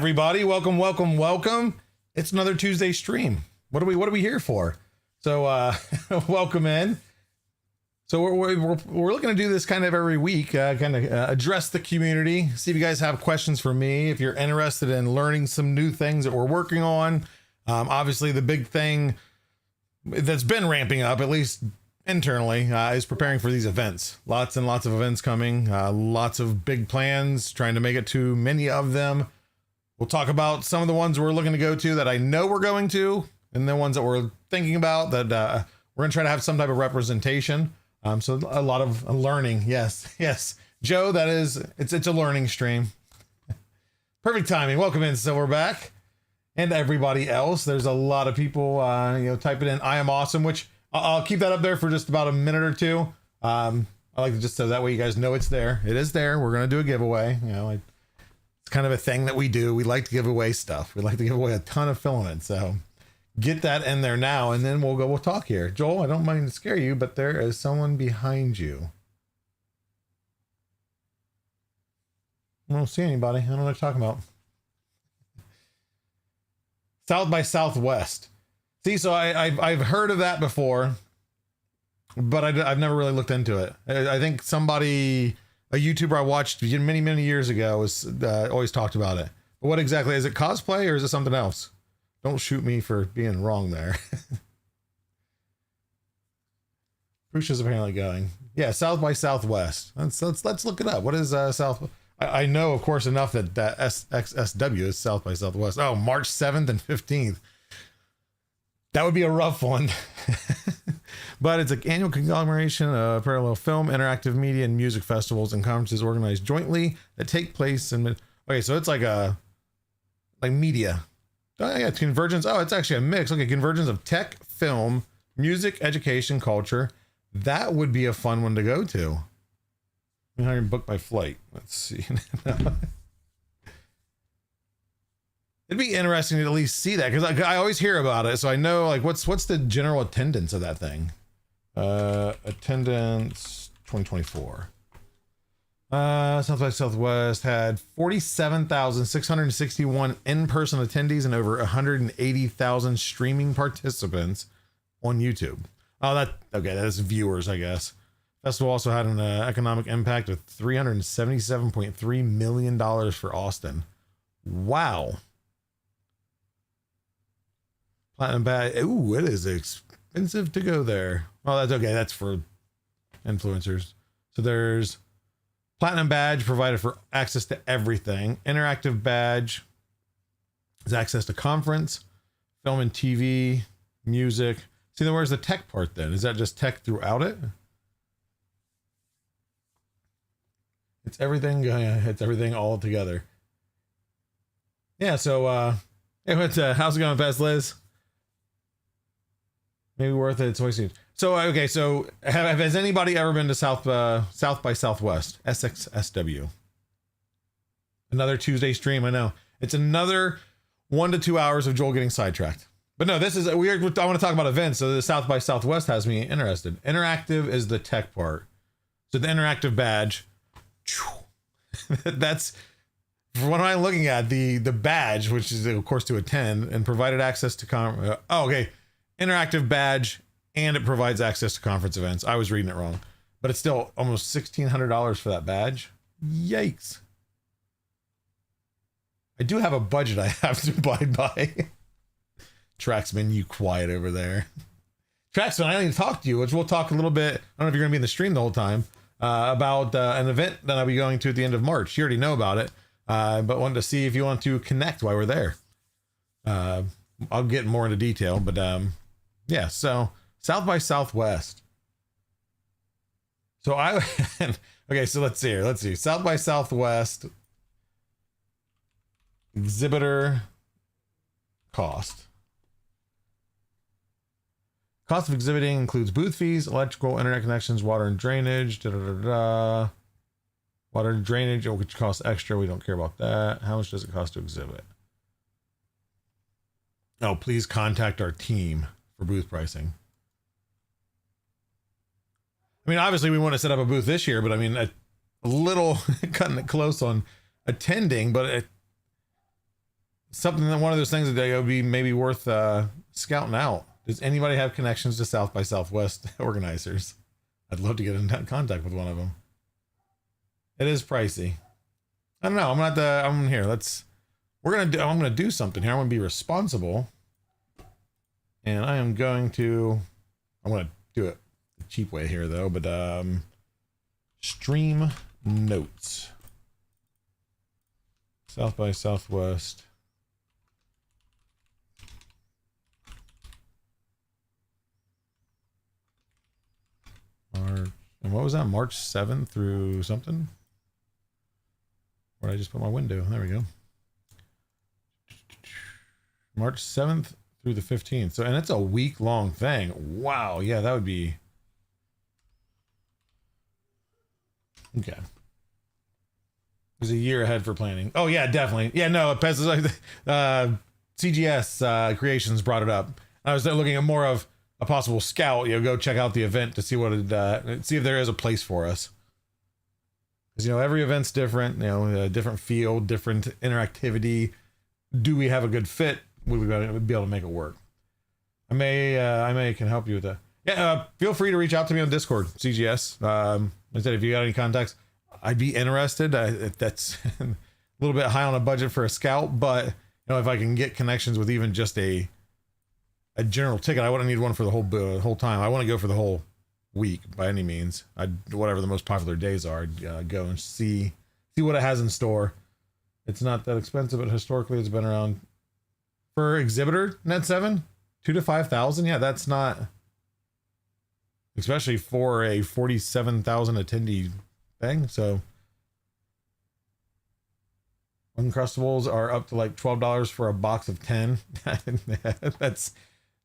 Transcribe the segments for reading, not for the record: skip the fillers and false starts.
everybody. Welcome, welcome, welcome. It's another Tuesday stream. What are we here for? So welcome in. So we're looking to do this kind of every week, address the community, see if you guys have questions for me, if you're interested in learning some new things that we're working on. Obviously the big thing that's been ramping up, at least internally, is preparing for these events. Lots and lots of events coming, lots of big plans, trying to make it to many of them. We'll talk about some of the ones we're looking to go to that I know we're going to, and the ones that we're thinking about that we're going to try to have some type of representation. So a lot of learning. Yes. Joe, it's a learning stream. Perfect timing. Welcome in. So we're back. And everybody else, there's a lot of people, typing in I am awesome, which I'll keep that up there for just about a minute or two. I like to just so that way you guys know it's there. It is there. We're going to do a giveaway. It's kind of a thing that we do. We like to give away stuff. We like to give away a ton of filament. So get that in there now, and then we'll talk here. Joel, I don't mind to scare you, but there is someone behind you. I don't see anybody. I don't know what you're talking about. South by Southwest. See, so I've heard of that before, but I've never really looked into it. I think a YouTuber I watched many years ago was always talked about it. But what exactly is it? Cosplay or is it something else? Don't shoot me for being wrong there. Prusha's apparently going. Yeah, South by Southwest. Let's look it up. What is South? I know, of course, enough that SXSW is South by Southwest. Oh, March 7th and 15th. That would be a rough one. But it's an annual conglomeration of parallel film, interactive media, and music festivals and conferences organized jointly that take place in... Okay, so it's like media. Oh, yeah, it's convergence. Oh, it's actually a mix. Okay, convergence of tech, film, music, education, culture. That would be a fun one to go to. I'm going to book my flight. Let's see. It'd be interesting to at least see that, because I always hear about it, so I know what's the general attendance of that thing. Attendance 2024. South by Southwest had 47,661 in-person attendees and over 180,000 streaming participants on YouTube. Oh, that's viewers, I guess. Festival also had an economic impact of $377.3 million for Austin. Wow. Platinum badge. Ooh, it is expensive to go there. Well, that's okay. That's for influencers. So there's platinum badge provided for access to everything. Interactive badge is access to conference, film and TV, music. See, then where's the tech part then? Is that just tech throughout it? It's everything. It's everything all together. Yeah. So, how's it going, Best Liz? Maybe worth it. It's always seen. So, okay. So has anybody ever been to South by Southwest, SXSW? Another Tuesday stream. I know it's another 1 to 2 hours of Joel getting sidetracked, but no, this is weird. I want to talk about events. So the South by Southwest has me interested. Interactive is the tech part. So the interactive badge, that's from what I'm looking at, the badge, which is of course to attend, and provided access to okay. Interactive badge, and it provides access to conference events. I was reading it wrong, but it's still almost $1,600 for that badge. Yikes. I do have a budget I have to abide by. Traxman, you quiet over there. Traxman, I need to talk to you, which we'll talk a little bit. I don't know if you're going to be in the stream the whole time, about an event that I'll be going to at the end of March. You already know about it, but wanted to see if you want to connect while we're there. I'll get more into detail, but yeah, so South by Southwest. So okay, so let's see here. Let's see. South by Southwest exhibitor cost. Cost of exhibiting includes booth fees, electrical, internet connections, water and drainage, Water and drainage, which costs extra. We don't care about that. How much does it cost to exhibit? Oh, please contact our team for booth pricing. I mean, obviously we want to set up a booth this year, but I mean, a little cutting it close on attending, but something that one of those things that would be maybe worth scouting out. Does anybody have connections to South by Southwest organizers? I'd love to get in contact with one of them. It is pricey. I don't know. I'm here. I'm gonna do something here. I'm gonna be responsible, and I'm gonna do it the cheap way here though. But stream notes. South by Southwest. And what was that? March 7th through something? Where did I just put my window? There we go. March 7th through the 15th. So, and it's a week-long thing. Wow. Yeah, that would be... Okay. There's a year ahead for planning. Oh, yeah, definitely. Yeah, no, CGS Creations brought it up. I was looking at more of a possible scout, go check out the event to see see if there is a place for us. Because, every event's different, a different field, different interactivity. Do we have a good fit? Would we be able to make it work? I may can help you with that. Yeah, feel free to reach out to me on Discord, CGS. I said, if you got any contacts, I'd be interested. That's a little bit high on a budget for a scout, but if I can get connections with even just a general ticket, I wouldn't need one for the whole time. I want to go for the whole week by any means. Whatever the most popular days are, I'd go and see what it has in store. It's not that expensive, but historically it's been around for exhibitor net 7, 2,000 to 5,000. Yeah, that's not, especially for a 47,000 attendee thing. So Uncrustables are up to like $12 for a box of 10.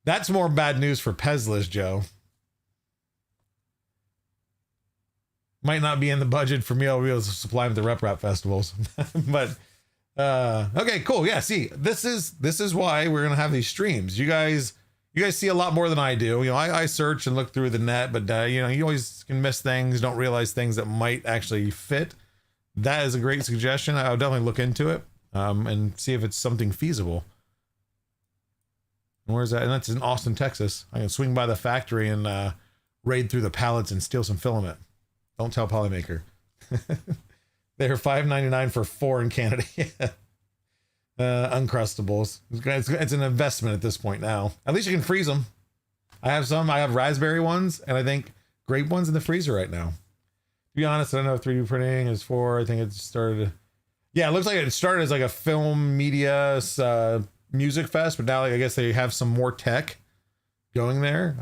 That's more bad news for Pezlis, Joe. Might not be in the budget for me to be able to supply them to rep rap festivals. But okay, cool. Yeah, see, this is why we're gonna have these streams. You guys see a lot more than I do. I search and look through the net, but you always can miss things, don't realize things that might actually fit. That is a great suggestion. I'll definitely look into it and see if it's something feasible. Where's that? And that's in Austin, Texas. I can swing by the factory and raid through the pallets and steal some filament. Don't tell Polymaker. They're $5.99 for 4 in Canada. Uncrustables. It's an investment at this point now. At least you can freeze them. I have some. I have raspberry ones, and I think grape ones in the freezer right now. To be honest, I don't know if 3D printing is for. I think it started. Yeah, it looks like it started as like a film media music fest, but now I guess they have some more tech going there.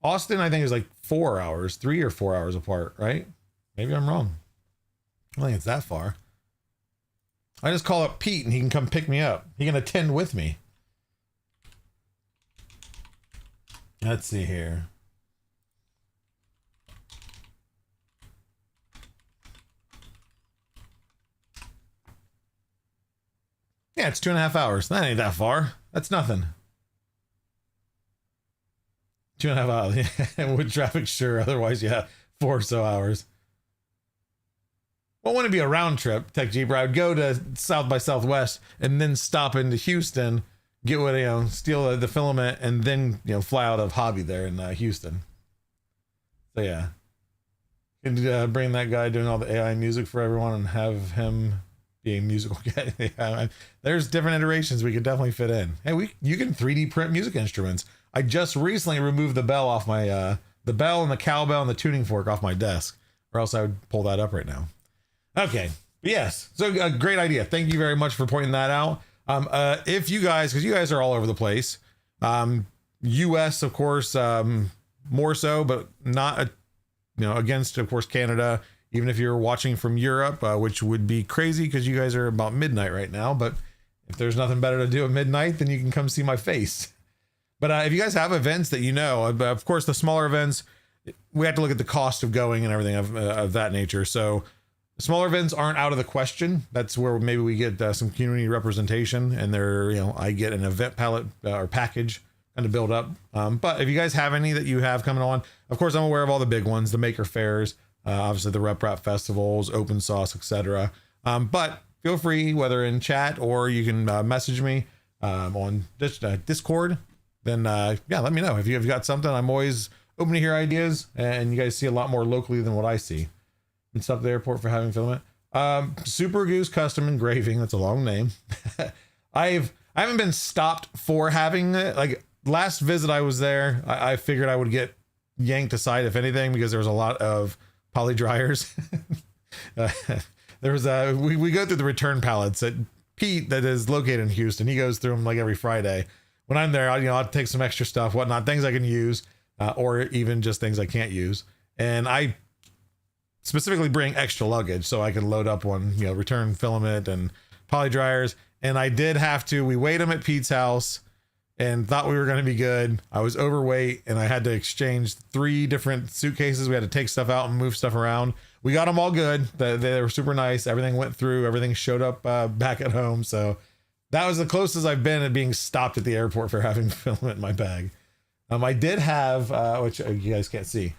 Austin, I think, is like 4 hours, 3 or 4 hours apart, right? Maybe I'm wrong. I don't think it's that far. I just call up Pete and he can come pick me up. He can attend with me. Let's see here. Yeah, it's 2.5 hours. That ain't that far. That's nothing. 2.5 hours. Yeah, with traffic, sure. Otherwise, yeah, 4 or so hours. Well, wouldn't it be a round trip, Tech Jeeper? I would go to South by Southwest and then stop into Houston, get what, steal the filament, and then, fly out of Hobby there in Houston. So, yeah. And bring that guy doing all the AI music for everyone and have him be a musical guy. Yeah, there's different iterations we could definitely fit in. Hey, you can 3D print music instruments. I just recently removed the bell off my, the bell and the cowbell and the tuning fork off my desk, or else I would pull that up right now. Okay. Yes. So a great idea. Thank you very much for pointing that out. If you guys, because you guys are all over the place, US, of course, more so, but not, against, of course, Canada, even if you're watching from Europe, which would be crazy because you guys are about midnight right now. But if there's nothing better to do at midnight, then you can come see my face. But if you guys have events that of course, the smaller events, we have to look at the cost of going and everything of that nature. So smaller events aren't out of the question. That's where maybe we get some community representation, and I get an event palette or package kind of build up. But if you guys have any that you have coming on, of course, I'm aware of all the big ones, the maker fairs, obviously the Rep Rap festivals, open source, etc. But feel free, whether in chat or you can message me on Discord. Then yeah, let me know if you've got something. I'm always open to hear ideas, and you guys see a lot more locally than what I see. And stuff at the airport for having filament. Super Goose Custom Engraving. That's a long name. I haven't been stopped for having it. Like last visit I was there, I figured I would get yanked aside if anything, because there was a lot of poly dryers. There was we go through the return pallets at Pete that is located in Houston. He goes through them like every Friday. When I'm there, I'll take some extra stuff, whatnot, things I can use, or even just things I can't use. And I specifically bring extra luggage so I can load up on, return filament and poly dryers. And I did have to, we weighed them at Pete's house and thought we were going to be good. I was overweight and I had to exchange 3 different suitcases. We had to take stuff out and move stuff around. We got them all good. They were super nice. Everything went through, everything showed up back at home. So that was the closest I've been at being stopped at the airport for having filament in my bag. I did have, which you guys can't see,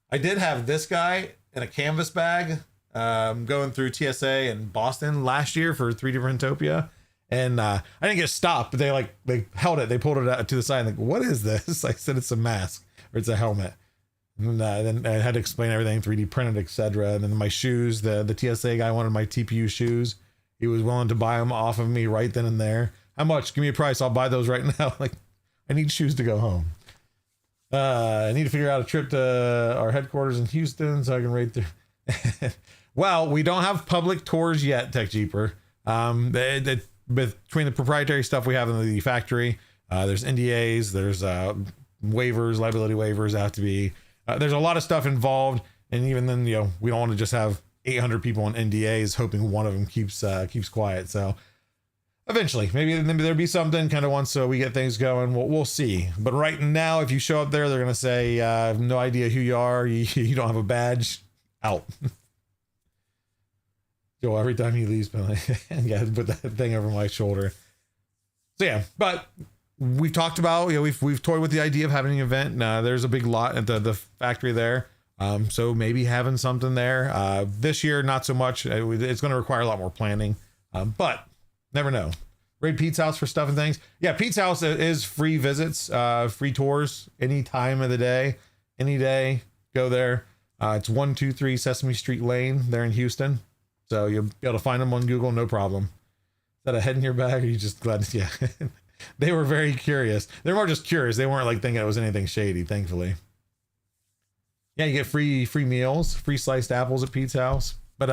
I did have this guy in a canvas bag going through TSA in Boston last year for 3D Printopia. And I didn't get stopped, but they held it. They pulled it out to the side. Like, what is this? I said, it's a mask or it's a helmet. And then I had to explain everything, 3D printed, etc. And then my shoes, the TSA guy wanted my TPU shoes. He was willing to buy them off of me right then and there. How much? Give me a price. I'll buy those right now. Like, I need shoes to go home. I need to figure out a trip to our headquarters in Houston so I can rate through. Well, we don't have public tours yet, Tech Jeeper. Between the proprietary stuff we have in the factory, there's NDAs, there's waivers, liability waivers have to be. There's a lot of stuff involved, and even then, we don't want to just have 800 people on NDAs hoping one of them keeps quiet. So eventually, maybe there'll be something kind of once we get things going. We'll see. But right now, if you show up there, they're gonna say, I have no idea who you are. You don't have a badge. Out. Joe, every time he leaves, but yeah, put that thing over my shoulder. So yeah, but we've talked about, we've toyed with the idea of having an event. There's a big lot at the factory there. So maybe having something there. This year, not so much. It's going to require a lot more planning. But never know. Raid Pete's house for stuff and things. Yeah, Pete's house is free visits, free tours any time of the day, any day. Go there. It's 123 Sesame Street Lane there in Houston. So you'll be able to find them on Google, no problem. Is that a head in your bag? Or are you just glad? Yeah. They were very curious. They're more just curious. They weren't like thinking it was anything shady, thankfully. Yeah, you get free meals, free sliced apples at Pete's house. But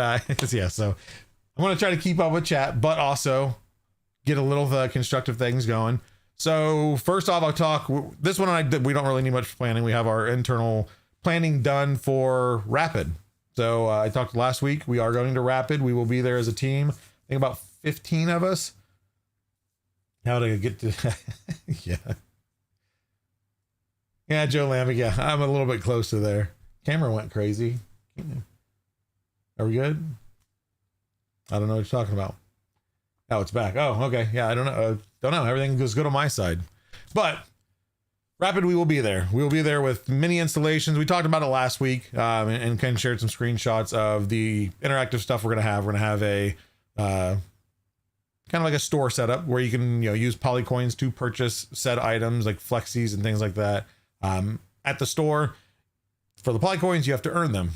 yeah, so I'm going to try to keep up with chat, but also get a little of the constructive things going. So first off, I'll talk. This one we don't really need much planning. We have our internal planning done for Rapid. So I talked last week. We are going to Rapid. We will be there as a team. I think about 15 of us. How to get to yeah, Joe Lambic. Yeah, I'm a little bit close to there. Camera went crazy. Are we good? I don't know what you're talking about. Oh, it's back. Oh, okay. Yeah, I don't know. Everything goes good on my side. But Rapid, we will be there. We will be there with mini installations. We talked about it last week, and Ken shared some screenshots of the interactive stuff we're going to have. We're going to have a kind of like a store setup where you can use Polycoins to purchase said items like Flexies and things like that. At the store, for the Polycoins, you have to earn them.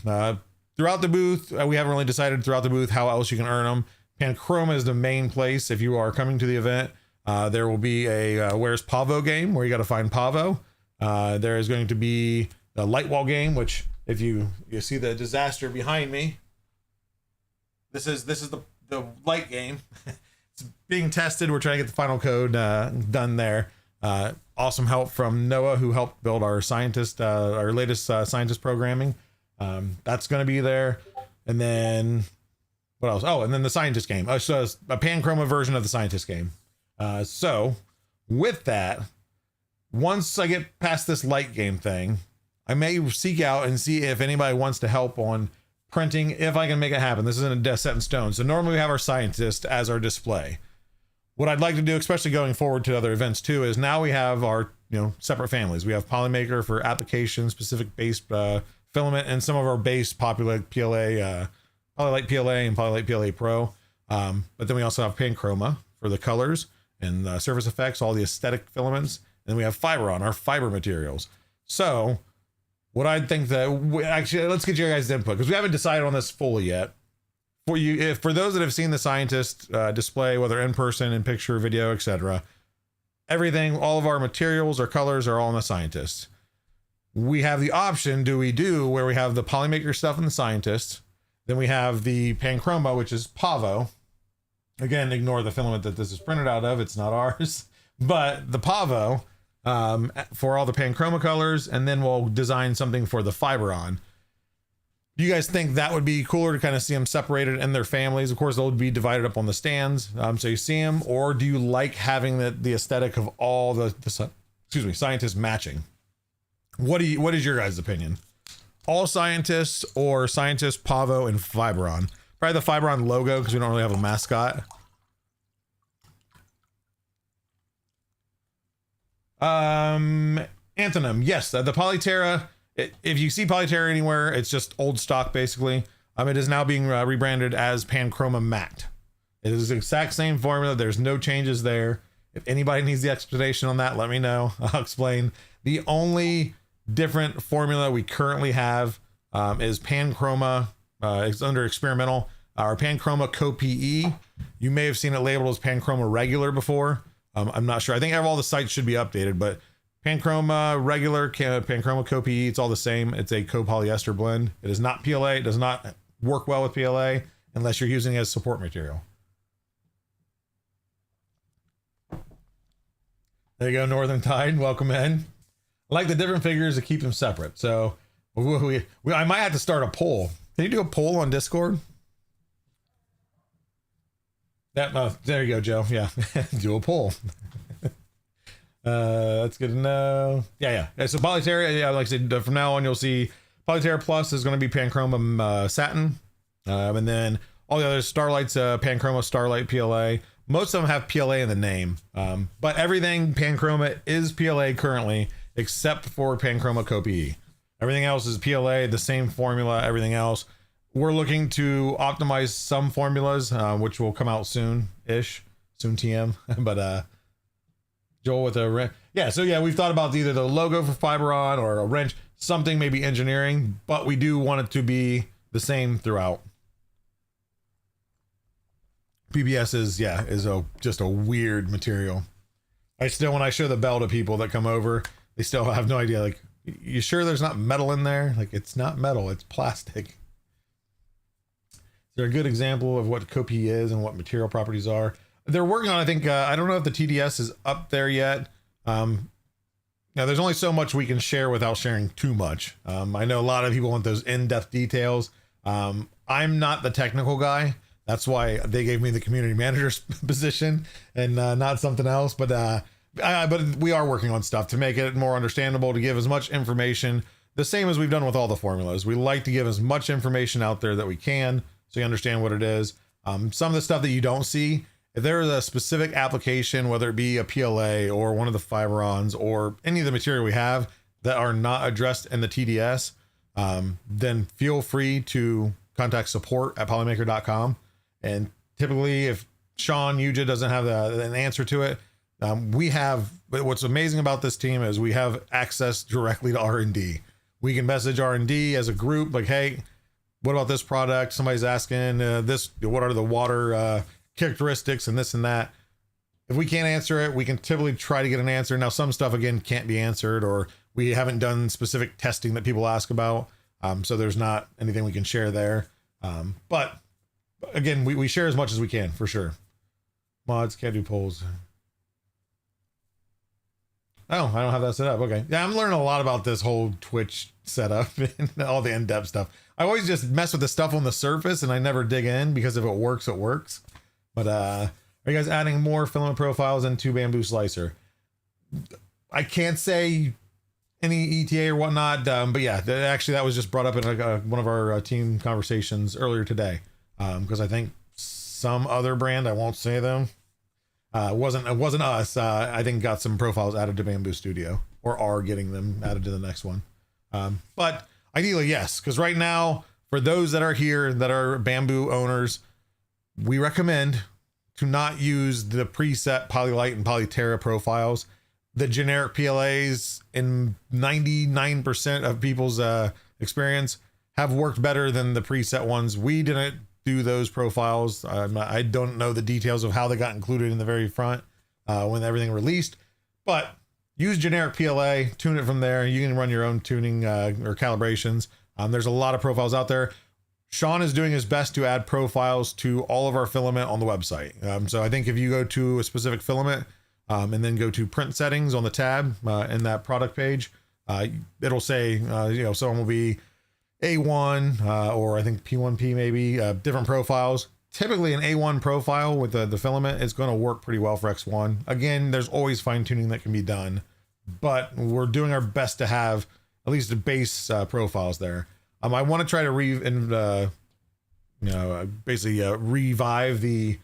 Throughout the booth, we haven't really decided throughout the booth how else you can earn them. Panchroma is the main place. If you are coming to the event, there will be a Where's Pavo game where you got to find Pavo. There is going to be a light wall game, which if you see the disaster behind me, this is the light game. It's being tested. We're trying to get the final code done there. Awesome help from Noah, who helped build our our latest scientist programming. That's going to be there. And then what else? Oh, and then the scientist game. So it's a Panchroma version of the scientist game. So with that, once I get past this light game thing, I may seek out and see if anybody wants to help on printing, if I can make it happen. This isn't a set in stone. So normally we have our scientist as our display. What I'd like to do, especially going forward to other events too, is now we have our separate families. We have Polymaker for application specific base filament, and some of our base popular PLA Polylight PLA and Polylight PLA Pro. But then we also have Panchroma for the colors and surface effects, all the aesthetic filaments. And we have Fiberon, our fiber materials. So what I think that actually, let's get your guys' input because we haven't decided on this fully yet. For those that have seen the Scientist display, whether in person, in picture, video, etc., everything, all of our materials, our colors are all in the Scientist. We have the option, where we have the Polymaker stuff in the Scientist. Then we have the Panchroma, which is Pavo. Again, ignore the filament that this is printed out of. It's not ours. But the Pavo for all the Panchroma colors, and then we'll design something for the Fiberon. Do you guys think that would be cooler to kind of see them separated in their families? Of course, they'll be divided up on the stands, so you see them. Or do you like having the aesthetic of all the Scientists matching? What is your guys' opinion? All Scientists or Scientist, Pavo, and Fiberon? Probably the Fiberon logo because we don't really have a mascot. Antonym, yes, the Polyterra. If you see Polyterra anywhere, it's just old stock basically. It is now being rebranded as Panchroma Matte. It is the exact same formula. There's no changes there. If anybody needs the explanation on that, let me know. I'll explain. The only different formula we currently have is Panchroma. It's under experimental. Our Panchroma Co-PE. You may have seen it labeled as Panchroma Regular before. I'm not sure. I think all the sites should be updated, but Panchroma Regular, Panchroma Co-PE, it's all the same. It's a copolyester blend. It is not PLA. It does not work well with PLA unless you're using it as support material. There you go, Northern Tide. Welcome in. I like the different figures to keep them separate. So I might have to start a poll. Can you do a poll on Discord? There you go, Joe. Yeah, do a poll. That's good to know. Yeah. So Polyterra, yeah, like I said, from now on you'll see Polyterra Plus is going to be Panchroma Satin, and then all the other Starlight's Panchroma Starlight PLA. Most of them have PLA in the name, but everything Panchroma is PLA currently, except for Panchroma Co-PE. Everything else is PLA, the same formula. Everything else. We're looking to optimize some formulas, which will come out soon-ish, soon TM. But Joel with a wrench. Yeah, so yeah, we've thought about either the logo for Fiberon or a wrench, something maybe engineering, but we do want it to be the same throughout. PBS is just a weird material. When I show the bell to people that come over, they still have no idea. Like, you sure there's not metal in there? Like, it's not metal, it's plastic. They're a good example of what Co-PE is and what material properties are. They're working on, I think, I don't know if the TDS is up there yet. Now, there's only so much we can share without sharing too much. I know a lot of people want those in-depth details. I'm not the technical guy. That's why they gave me the community manager's position and not something else. But we are working on stuff to make it more understandable, to give as much information, the same as we've done with all the formulas. We like to give as much information out there that we can, so you understand what it is. Some of the stuff that you don't see, if there is a specific application, whether it be a PLA or one of the Fiberons or any of the material we have that are not addressed in the TDS, then feel free to contact support at polymaker.com. And typically, if Sean Yuja doesn't have an answer to it, we have. But what's amazing about this team is we have access directly to R&D. We can message R&D as a group, like, hey, what about this product? Somebody's asking what are the water characteristics and this and that. If we can't answer it, we can typically try to get an answer. Now, some stuff, again, can't be answered, or we haven't done specific testing that people ask about. So there's not anything we can share there. But again, we share as much as we can, for sure. Mods can't do polls. Oh, I don't have that set up. Okay. Yeah, I'm learning a lot about this whole Twitch setup and all the in-depth stuff. I always just mess with the stuff on the surface and I never dig in, because if it works, it works. But are you guys adding more filament profiles into Bamboo Slicer? I can't say any ETA or whatnot, but yeah, actually that was just brought up in one of our team conversations earlier today, because I think some other brand, I won't say them, it wasn't us, I think got some profiles added to Bamboo Studio, or are getting them added to the next one. But ideally, yes, because right now For those that are here that are Bamboo owners, we recommend to not use the preset Polylight and Polyterra profiles. The generic PLAs in 99% of people's experience have worked better than the preset ones. We didn't do those profiles. I don't know the details of how they got included in the very front when everything released, but use generic PLA, tune it from there. You can run your own tuning or calibrations. There's a lot of profiles out there. Sean is doing his best to add profiles to all of our filament on the website. So I think if you go to a specific filament and then go to print settings on the tab in that product page, it'll say, someone will be A1 or I think P1P maybe, different profiles. Typically an A1 profile with the filament is going to work pretty well for X1. Again, there's always fine tuning that can be done, but we're doing our best to have at least the base profiles there. I want to try to revive the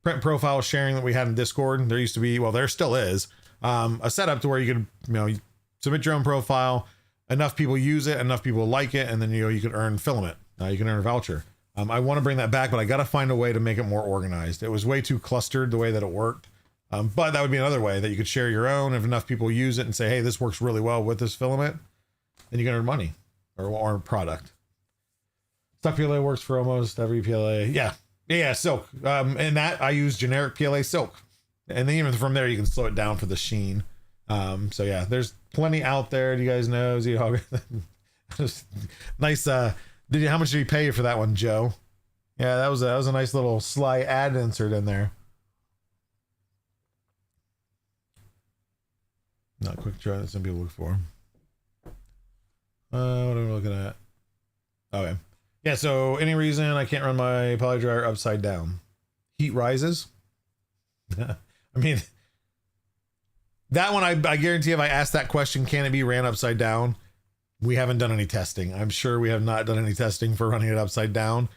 print profile sharing that we had in Discord. There used to be, well, there still is, a setup to where you could, submit your own profile. Enough people use it, enough people like it, and then you could earn filament. You can earn a voucher. I want to bring that back, but I got to find a way to make it more organized. It was way too clustered the way that it worked. But that would be another way that you could share your own. If enough people use it and say, hey, this works really well with this filament, then you can earn money or product. Stock PLA works for almost every PLA. Yeah, silk. And that I use generic PLA silk. And then even from there, you can slow it down for the sheen. So yeah, there's plenty out there. Do you guys know? Nice. How much did he pay you for that one, Joe? Yeah, that was a nice little sly ad insert in there. Not quick try that some people look for. What am I looking at? Okay. Yeah, so any reason I can't run my poly dryer upside down? Heat rises? I mean, that one, I guarantee if I ask that question, can it be ran upside down? We haven't done any testing. I'm sure we have not done any testing for running it upside down.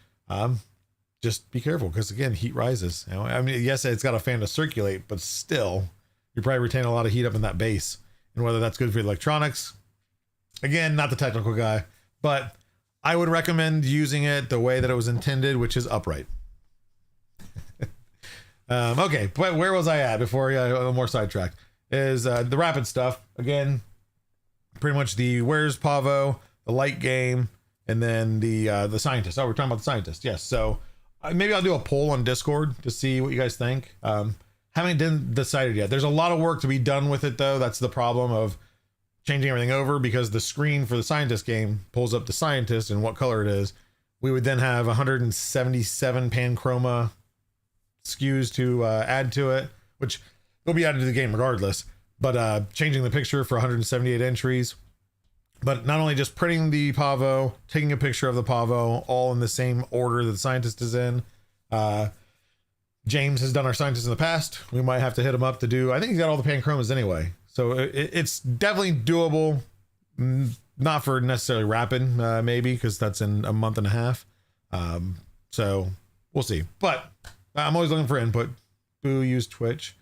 Just be careful because, again, heat rises. I mean, yes, it's got a fan to circulate, but still, you're probably retaining a lot of heat up in that base. And whether that's good for electronics, again, not the technical guy, but I would recommend using it the way that it was intended, which is upright. Okay, but where was I at before I got a little more sidetracked? Is the rapid stuff. Again, pretty much the Where's Pavo, the light game, and then the scientist. Oh, we're talking about the scientist. Yes. So maybe I'll do a poll on Discord to see what you guys think. Haven't decided yet. There's a lot of work to be done with it, though. That's the problem of changing everything over, because the screen for the scientist game pulls up the scientist and what color it is. We would then have 177 pan chroma SKUs to add to it, which will be added to the game regardless. But changing the picture for 178 entries. But not only just printing the Pavo, taking a picture of the Pavo, all in the same order that the scientist is in. James has done our scientist in the past. We might have to hit him up to do, I think he's got all the pan chromas anyway. So it's definitely doable. Not for necessarily rapid, maybe, because that's in a month and a half. So we'll see. But I'm always looking for input. Boo, use Twitch.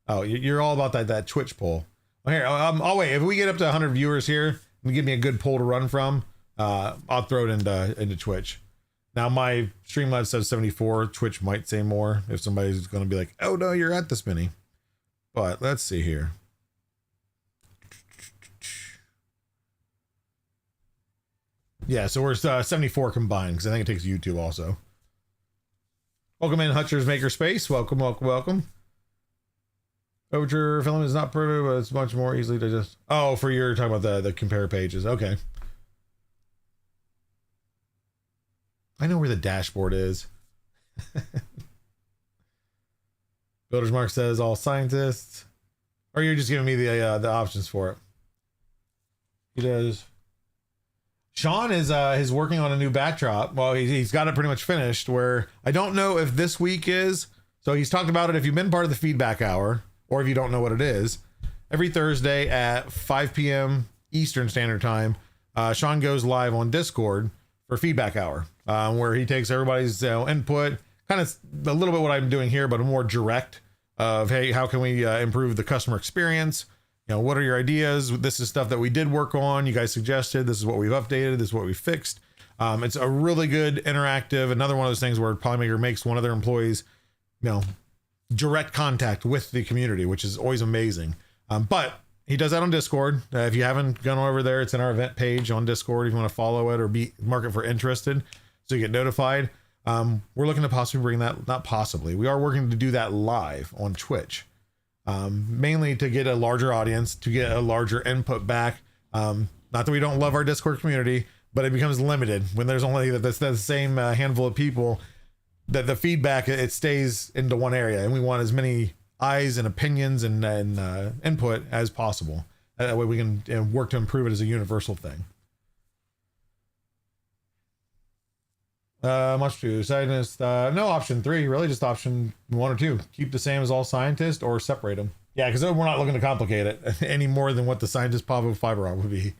Oh, you're all about that Twitch poll. Well, here, I'll wait. If we get up to 100 viewers here and give me a good poll to run from, I'll throw it into Twitch. Now, my Streamlabs says 74. Twitch might say more if somebody's going to be like, oh, no, you're at this many. But let's see here. Yeah, so we're 74 combined, because I think it takes YouTube also. Welcome in, Hutcher's Makerspace. Welcome, welcome, welcome. Overture film is not perfect, but it's much more easily to just... Oh, for your talking about the compare pages. Okay. I know where the dashboard is. Builder's Mark says all scientists. Or you're just giving me the options for it. He does. Sean is working on a new backdrop. Well, he's got it pretty much finished, where I don't know if this week is. So he's talked about it. If you've been part of the feedback hour, or if you don't know what it is, every Thursday at 5 p.m. Eastern Standard Time, Sean goes live on Discord for feedback hour, where he takes everybody's input, kind of a little bit what I'm doing here, but more direct of, hey, how can we improve the customer experience? What are your ideas? This is stuff that we did work on. You guys suggested. This is what we've updated. This is what we fixed. It's a really good interactive, another one of those things where Polymaker makes one of their employees, direct contact with the community, which is always amazing. But he does that on Discord. If you haven't gone over there, it's in our event page on Discord if you want to follow it or mark it for interested so you get notified. We're looking to possibly bring that, not possibly, we are working to do that live on Twitch, mainly to get a larger audience, to get a larger input back. Not that we don't love our Discord community, but it becomes limited when there's only the same handful of people, that the feedback, it stays into one area, and we want as many eyes and opinions and input as possible. That way we can work to improve it as a universal thing. Much to scientist, no option 3, really just option 1 or 2. Keep the same as all scientists or separate them. Yeah, because we're not looking to complicate it any more than what the scientist Pavo Fiberon would be.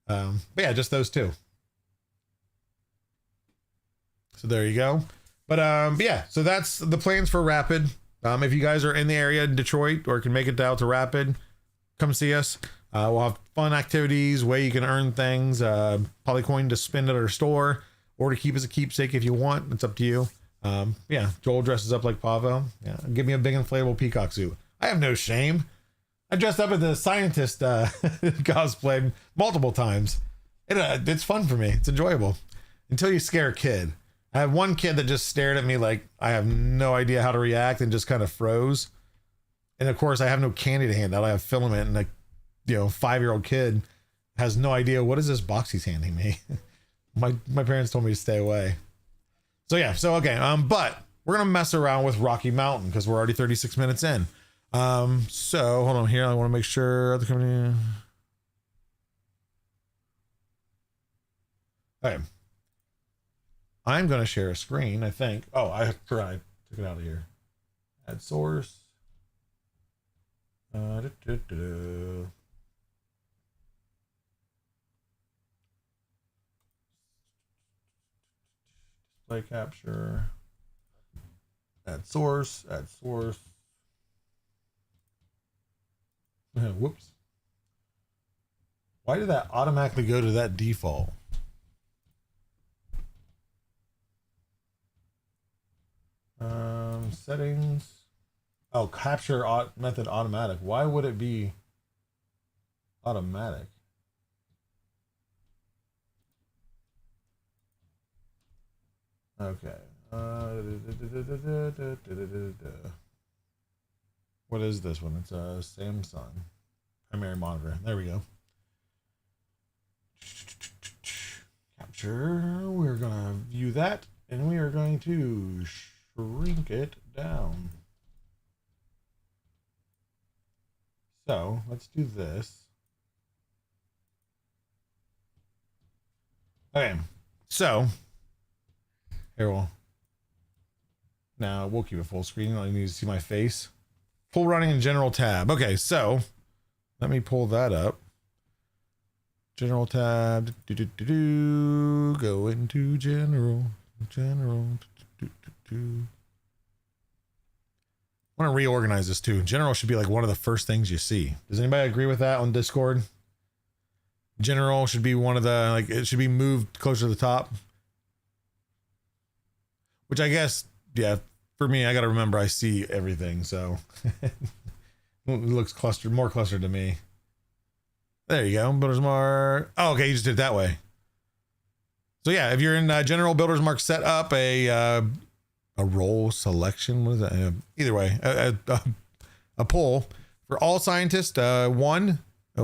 But yeah, just those 2. So there you go. But yeah, so that's the plans for Rapid. If you guys are in the area in Detroit or can make it down to Rapid, come see us. We'll have fun activities, way you can earn things, Polycoin to spend at our store, or to keep as a keepsake if you want. It's up to you. Yeah, Joel dresses up like Pavo. Yeah, give me a big inflatable peacock suit. I have no shame. I dressed up as the scientist cosplay multiple times. It's fun for me. It's enjoyable until you scare a kid. I have one kid that just stared at me like I have no idea how to react and just kind of froze. And of course, I have no candy to hand out. I have filament, and a 5-year-old kid has no idea what is this box he's handing me. My parents told me to stay away. So yeah, so okay. But we're gonna mess around with Rocky Mountain because we're already 36 minutes in. So hold on here. I want to make sure the company. Okay. I'm going to share a screen, I think. Oh, I took it out of here. Add source. Display capture. Add source. Add source. Whoops. Why did that automatically go to that default? Settings. Oh, capture method automatic. Why would it be automatic? Okay. What is this one? It's a Samsung primary monitor. There we go. Capture. We're gonna view that, and we are going to shrink it down. So let's do this. Okay, so here now we'll keep it full screen. I need to see my face. Pull running in general tab. Okay, so let me pull that up. General tab. Go into general. I want to reorganize this too. General should be like one of the first things you see. Does anybody agree with that on Discord? General should be one of the, it should be moved closer to the top. Which I guess, yeah, for me, I got to remember I see everything, so it looks clustered, more clustered to me. There you go. Builder's Mark. Oh, okay, you just did it that way. So yeah, if you're in General, Builder's Mark, set up a role selection. What is that? Either way, a poll for all scientists, 1,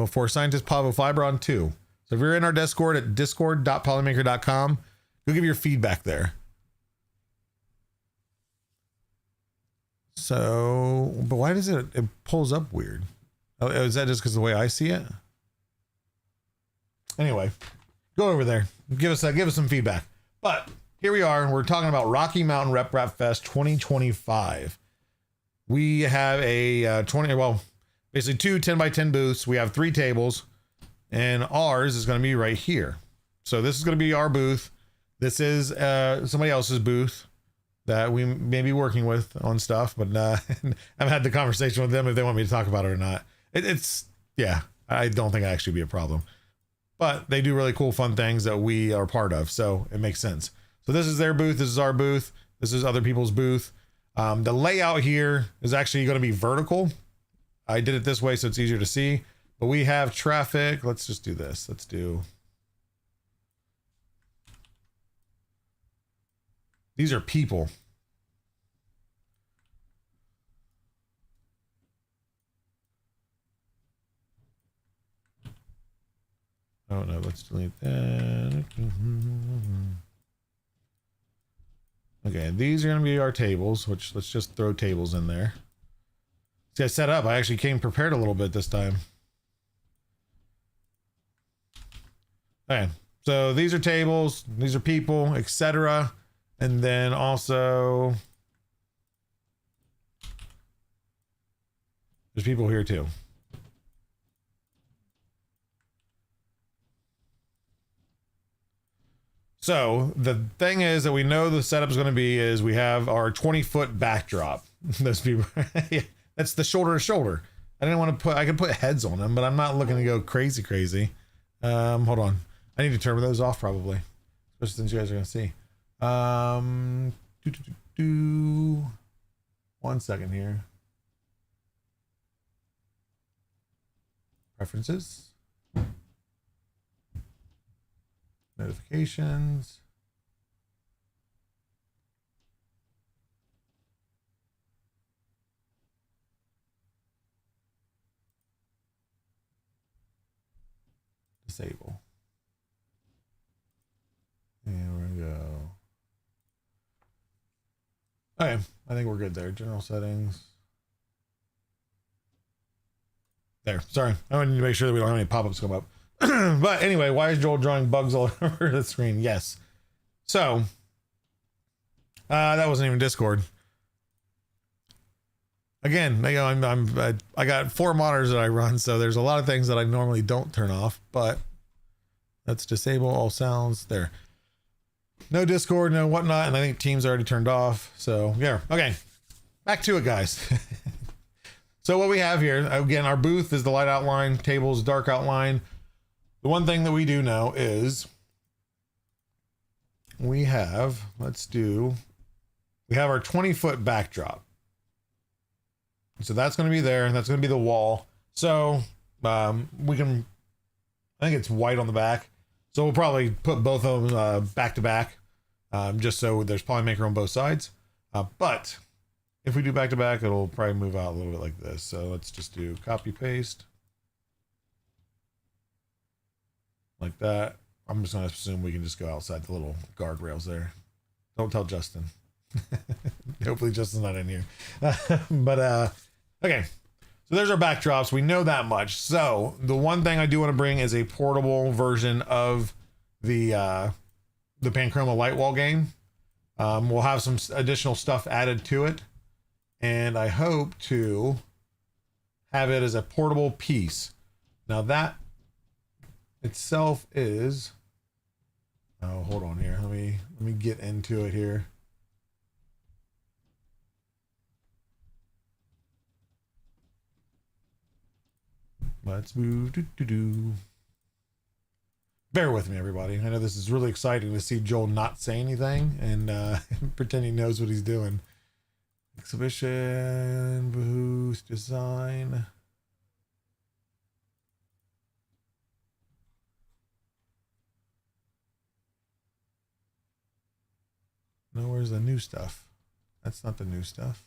for scientist Pavo Fiberon 2. So if you're in our Discord at discord.polymaker.com, go give your feedback there. So, but why does it pulls up weird? Oh, is that just because of the way I see it? Anyway, go over there, give us some feedback. But here we are, and we're talking about Rocky Mountain Rep Rap Fest 2025. We have a basically 2 10x10 booths. We have 3 tables, and ours is going to be right here. So this is going to be our booth. This is somebody else's booth that we may be working with on stuff, but I've had the conversation with them if they want me to talk about it or not. It's yeah, I don't think it'd actually be a problem. but they do really cool, fun things that we are part of. So it makes sense. So this is their booth. This is our booth. This is other people's booth. The layout here is actually going to be vertical. I did it this way so it's easier to see, but we have traffic. Let's just do this. Let's do. These are people. Oh no, let's delete that. Okay, these are going to be our tables, which let's just throw tables in there. See, I set up. I actually came prepared a little bit this time. Okay, so these are tables, these are people, etc. And then also there's people here too. So the thing is that we know the setup is going to be is we have our 20-foot backdrop. Those people, yeah, that's the shoulder to shoulder. I didn't want to put, I could put heads on them, but I'm not looking to go crazy. Hold on. I need to turn those off probably, especially since you guys are going to see. 1 second here. Preferences. Notifications. Disable. And we go. Okay, I think we're good there. General settings. There. Sorry, I need to make sure that we don't have any pop-ups come up. But anyway, why is Joel drawing bugs all over the screen? Yes. So that wasn't even Discord. Again, you know, I got 4 monitors that I run, so there's a lot of things that I normally don't turn off, but let's disable all sounds there. No Discord, no whatnot, and I think Teams already turned off. So yeah, okay, back to it, guys. So what we have here, again, our booth is the light outline, tables dark outline. The one thing that we do know is we have, we have our 20-foot backdrop. So that's going to be there, and that's going to be the wall. So we can, I think it's white on the back. So we'll probably put both of them back to back, just so there's Polymaker on both sides. But if we do back to back, it'll probably move out a little bit like this. So let's just do copy paste. Like that. I'm just going to assume we can just go outside the little guardrails there. Don't tell Justin. Hopefully Justin's not in here. But okay. So there's our backdrops. We know that much. So the one thing I do want to bring is a portable version of the Panchroma light wall game. We'll have some additional stuff added to it, and I hope to have it as a portable piece. Now that itself is, oh, hold on here. Let me get into it here. Let's move. Bear with me, everybody. I know this is really exciting to see Joel not say anything and pretend he knows what he's doing. Exhibition, booth, design. No, where's the new stuff? That's not the new stuff.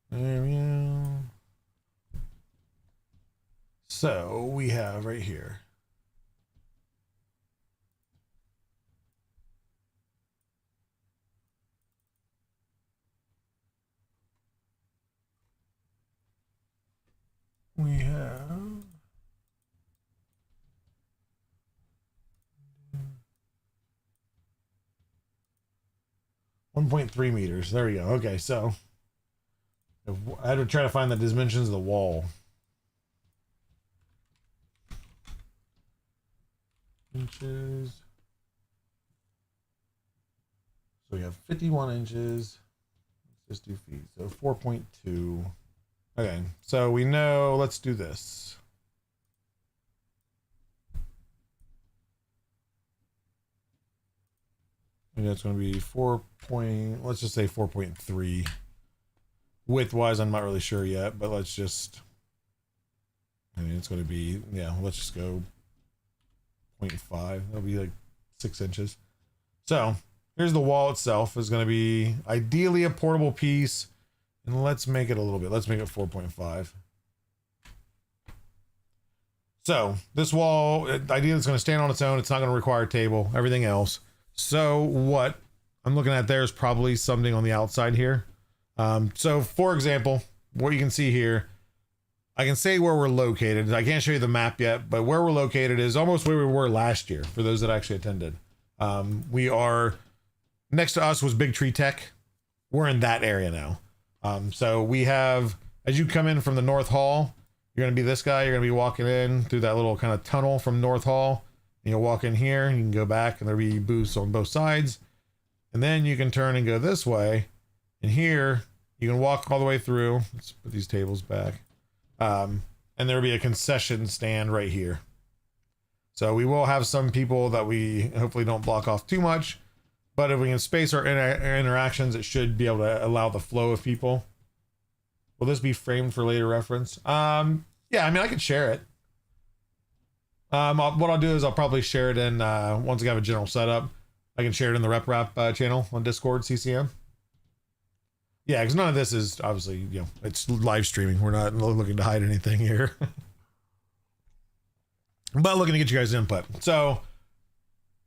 There we go. So we have right here. We have 1.3 meters. There we go. Okay, so I had to try to find the dimensions of the wall. Inches. So we have have 51 inches. Let's just do feet. So 4.2. Okay, so we know, let's do this. And it's going to be let's just say 4.3. Width-wise, I'm not really sure yet, but let's just, I mean, it's going to be, yeah, let's just go 0.5. That'll be like 6 inches. So here's the wall itself. Is going to be ideally a portable piece. And let's make it a little bit. Let's make it 4.5. So this wall, ideally, it's going to stand on its own. It's not going to require a table, everything else. So what I'm looking at there is probably something on the outside here. So for example, what you can see here, I can say where we're located. I can't show you the map yet, but where we're located is almost where we were last year for those that actually attended. We are, next to us was Big Tree Tech. We're in that area now. So we have, as you come in from the North Hall, you're going to be this guy. You're going to be walking in through that little kind of tunnel from North Hall. And you'll walk in here, and you can go back, and there'll be booths on both sides. And then you can turn and go this way. And here, you can walk all the way through. Let's put these tables back. And there'll be a concession stand right here. So we will have some people that we hopefully don't block off too much. But if we can space our interactions, it should be able to allow the flow of people. Will this be framed for later reference? Yeah, I mean, I could share it. What I'll do is I'll probably share it in, once I have a general setup, I can share it in the Rep Rap channel on Discord, CCM. Yeah, because none of this is obviously, you know, it's live streaming. We're not looking to hide anything here. But looking to get you guys' input. So,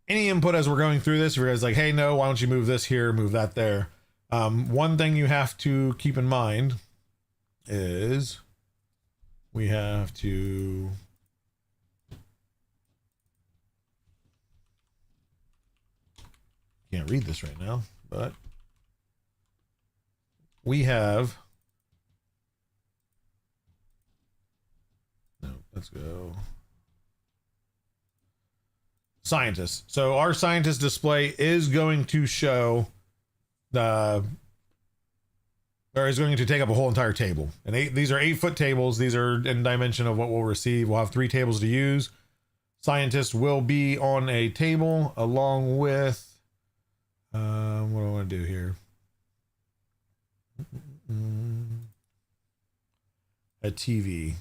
any input as we're going through this, if you're guys like, hey, no, why don't you move this here, move that there. One thing you have to keep in mind is we have to... Can't read this right now, but we have, no, let's go scientists. So our scientist display is going to show or is going to take up a whole entire table. And these are 8-foot tables. These are in dimension of what we'll receive. We'll have 3 tables to use. Scientists will be on a table along with, what do I want to do here? A TV.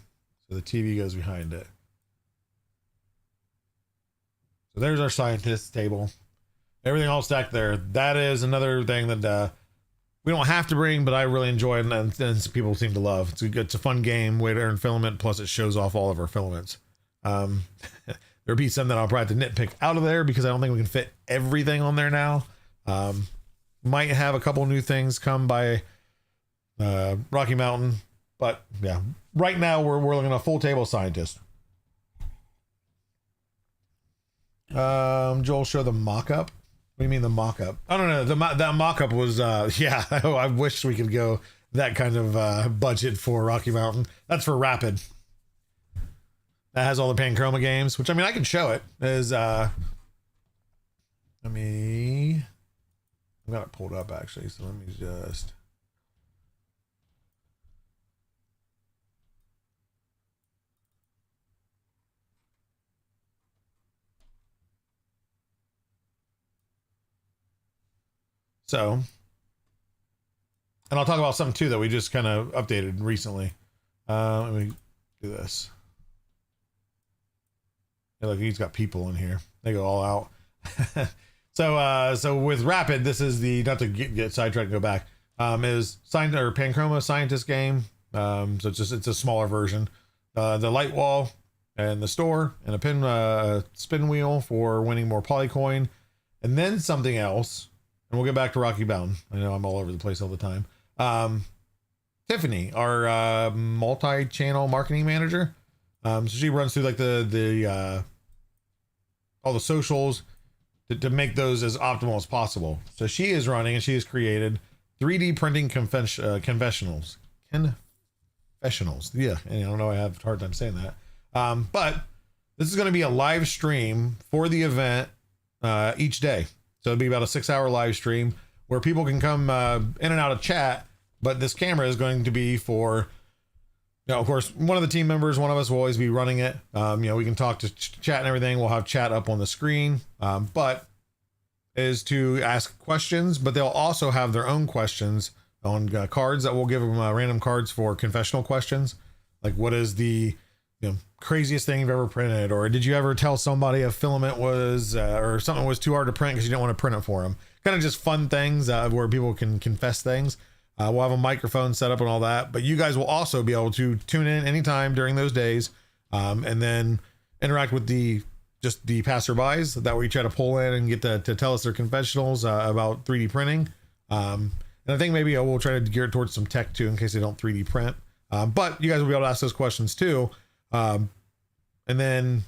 So the TV goes behind it. So there's our scientist table. Everything all stacked there. That is another thing that we don't have to bring, but I really enjoy it, and some people seem to love. It's a fun game, way to earn filament, plus it shows off all of our filaments. There'll be some that I'll probably have to nitpick out of there because I don't think we can fit everything on there now. Might have a couple new things come by Rocky Mountain, but yeah, right now we're looking at a full table scientist. Joel, show the mock-up. What do you mean the mock-up? I don't know. That mock-up was yeah. I wish we could go that kind of budget for Rocky Mountain. That's for Rapid. That has all the Panchroma games, which I mean I can show it. Is I've got it pulled up actually, so let me just. So, and I'll talk about something too that we just kind of updated recently. Let me do this. Yeah, look, he's got people in here. They go all out. So with Rapid, this is the, not to get sidetracked and go back, is Panchroma Scientist game. So it's a smaller version. The light wall and the store and a spin wheel for winning more Polycoin, and then something else. And we'll get back to Rocky Mountain. I know I'm all over the place all the time. Tiffany, our multi-channel marketing manager. So she runs through like the all the socials to make those as optimal as possible. So she is running and she has created 3D printing confessionals. Confessionals. Yeah, and I don't know, I have a hard time saying that. But this is going to be a live stream for the event each day. So it'll be about a 6-hour live stream. where people can come in and out of chat, but this camera is going to be for, of course, one of the team members, one of us will always be running it. We can talk to chat and everything. We'll have chat up on the screen, but is to ask questions, but they'll also have their own questions on cards that we'll give them random cards for confessional questions. Like, what is the craziest thing you've ever printed? Or did you ever tell somebody a filament was, or something was too hard to print because you didn't want to print it for them? Kind of just fun things where people can confess things. We'll have a microphone set up and all that, but you guys will also be able to tune in anytime during those days, and then interact with the passerbys. That way you try to pull in and get to tell us their confessionals about 3D printing. And I think maybe we'll try to gear it towards some tech too, in case they don't 3D print. But you guys will be able to ask those questions too. And then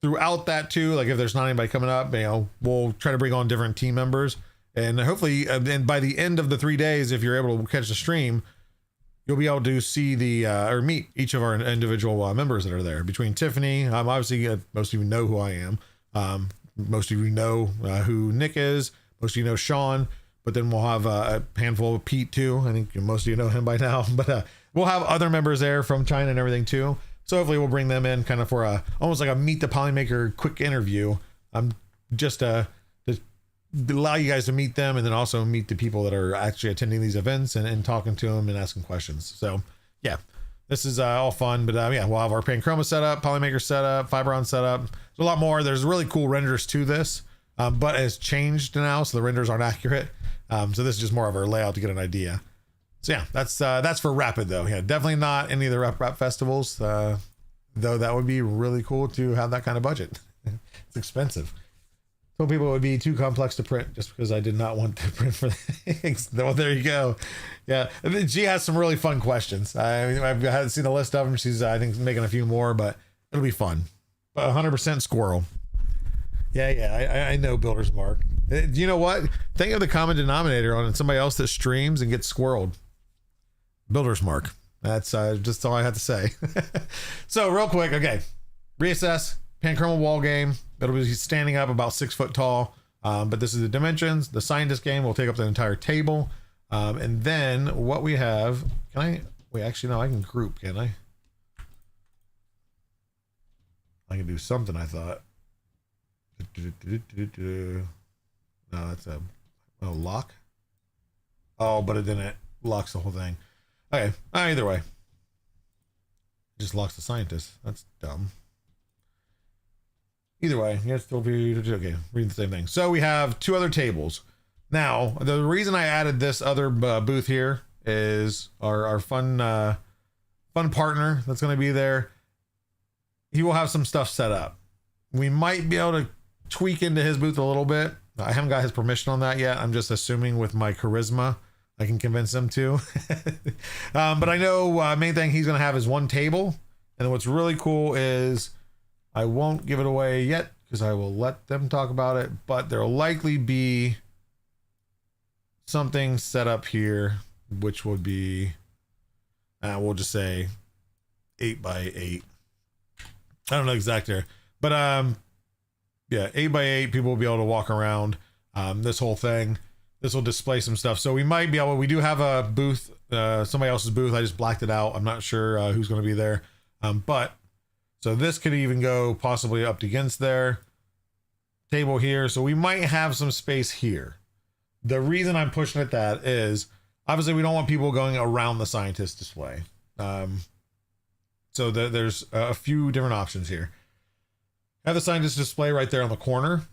throughout that too, like if there's not anybody coming up, we'll try to bring on different team members. And hopefully, and by the end of the 3 days, if you're able to catch the stream, you'll be able to see or meet each of our individual members that are there. Between Tiffany, obviously most of you know who I am. Most of you know who Nick is. Most of you know Sean. But then we'll have a handful of Pete too. I think most of you know him by now. But we'll have other members there from China and everything too. So hopefully we'll bring them in kind of for almost like a Meet the Polymaker quick interview. Just to allow you guys to meet them, and then also meet the people that are actually attending these events and talking to them and asking questions. So yeah, this is all fun. But we'll have our Panchroma set up, Polymaker set up, Fiberon set up. There's a lot more. There's really cool renders to this, but it's changed now, so the renders aren't accurate. So this is just more of our layout to get an idea. So yeah, that's for Rapid though. Yeah, definitely not any of the rap festivals, though that would be really cool to have that kind of budget. It's expensive. Some people it would be too complex to print just because I did not want to print for things. Well, there you go. Yeah, and then she has some really fun questions. I've hadn't seen a list of them. She's I think making a few more, but it'll be fun. 100% squirrel. Yeah, I know Builder's Mark. You know what? Think of the common denominator on somebody else that streams and gets squirreled. Builder's Mark. That's just all I had to say. So real quick, okay. Reassess, Panchroma wall game. It'll be standing up about 6 foot tall. But this is the dimensions. The scientist game will take up the entire table. And then what we have, wait, actually, no, I can group, can I? I can do something, I thought. No, that's a lock. Oh, but then it locks the whole thing. Okay, either way. It just locks the scientist. That's dumb. Either way, you have to still be okay. Read the same thing. So we have 2 other tables. Now, the reason I added this other booth here is our fun partner that's going to be there. He will have some stuff set up. We might be able to tweak into his booth a little bit. I haven't got his permission on that yet. I'm just assuming with my charisma, I can convince him to. But I know main thing he's going to have is 1 table. And what's really cool is I won't give it away yet because I will let them talk about it, but there'll likely be something set up here, which would be, we'll just say 8 by 8. I don't know exactly, but yeah, 8 by 8 people will be able to walk around this whole thing. This will display some stuff. So we might be able, we do have a booth, somebody else's booth. I just blacked it out. I'm not sure who's going to be there. But so this could even go possibly up against their table here. So we might have some space here. The reason I'm pushing at that is obviously we don't want people going around the scientist display. So there's a few different options here. Have the scientist display right there on the corner.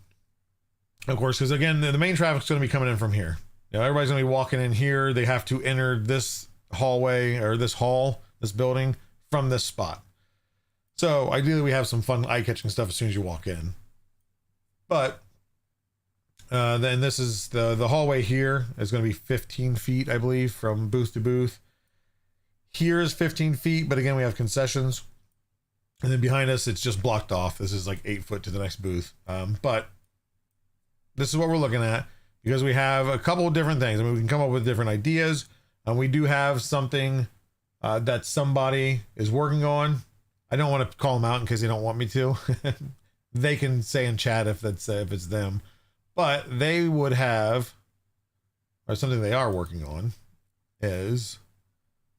Of course, because again, the main traffic's going to be coming in from here. Everybody's going to be walking in here. They have to enter this hallway or this hall, this building from this spot. So ideally we have some fun eye-catching stuff as soon as you walk in. But then this is the hallway here is going to be 15 feet, I believe, from booth to booth. Here is 15 feet, but again, we have concessions. And then behind us, it's just blocked off. This is like 8 foot to the next booth. But this is what we're looking at because we have a couple of different things. I mean, we can come up with different ideas. And we do have something that somebody is working on. I don't want to call them out in case they don't want me to. They can say in chat if it's them. But they would have, or something they are working on, is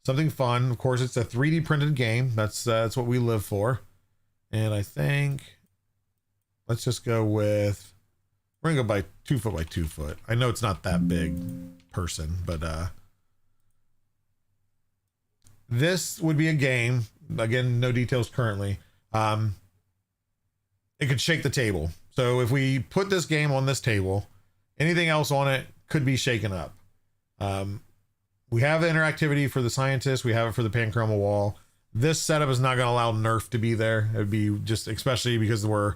something fun. Of course, it's a 3D printed game. That's what we live for. And I think let's just go with, we're gonna go by 2 foot by 2 foot. I know it's not that big person, but this would be a game. Again, no details currently. It could shake the table. So if we put this game on this table, anything else on it could be shaken up. We have the interactivity for the scientists. We have it for the Panchroma wall. This setup is not going to allow Nerf to be there. It would be just, especially because we're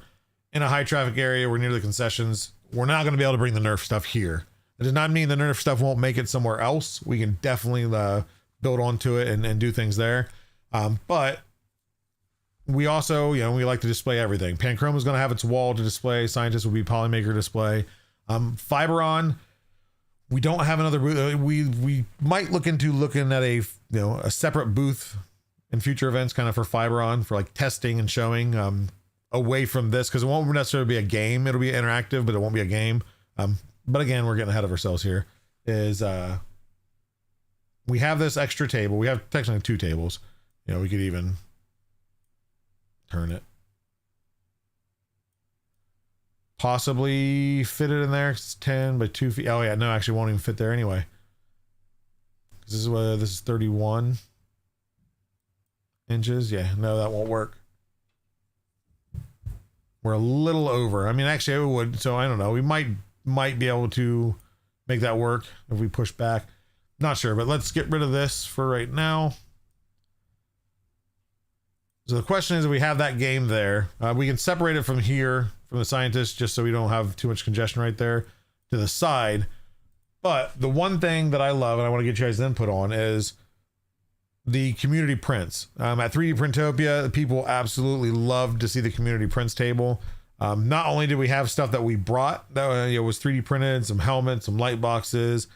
in a high traffic area, we're near the concessions. We're not going to be able to bring the Nerf stuff here. It does not mean the Nerf stuff won't make it somewhere else. We can definitely build onto it and do things there. But we also, you know, we like to display everything. Panchroma is going to have its wall to display. Scientists will be Polymaker display. Fiberon, we don't have another booth. We might look into looking at a separate booth in future events, kind of for Fiberon, for like testing and showing, away from this, because it won't necessarily be a game. It'll be interactive, but it won't be a game. But again, we're getting ahead of ourselves here. We have this extra table. We have technically 2 tables. You know, we could even turn it. Possibly fit it in there. It's 10 by 2 feet. Oh yeah, no, actually won't even fit there anyway. This is 31 inches. Yeah, no, that won't work. We're a little over. I mean, actually it would. So I don't know. We might be able to make that work if we push back. Not sure, but let's get rid of this for right now. So the question is, if we have that game there, we can separate it from here, from the scientists, just so we don't have too much congestion right there to the side. But the one thing that I love, and I want to get you guys' input on, is the community prints. At 3D Printopia, people absolutely loved to see the community prints table. Not only did we have stuff that we brought that was 3D printed, some helmets, some light boxes,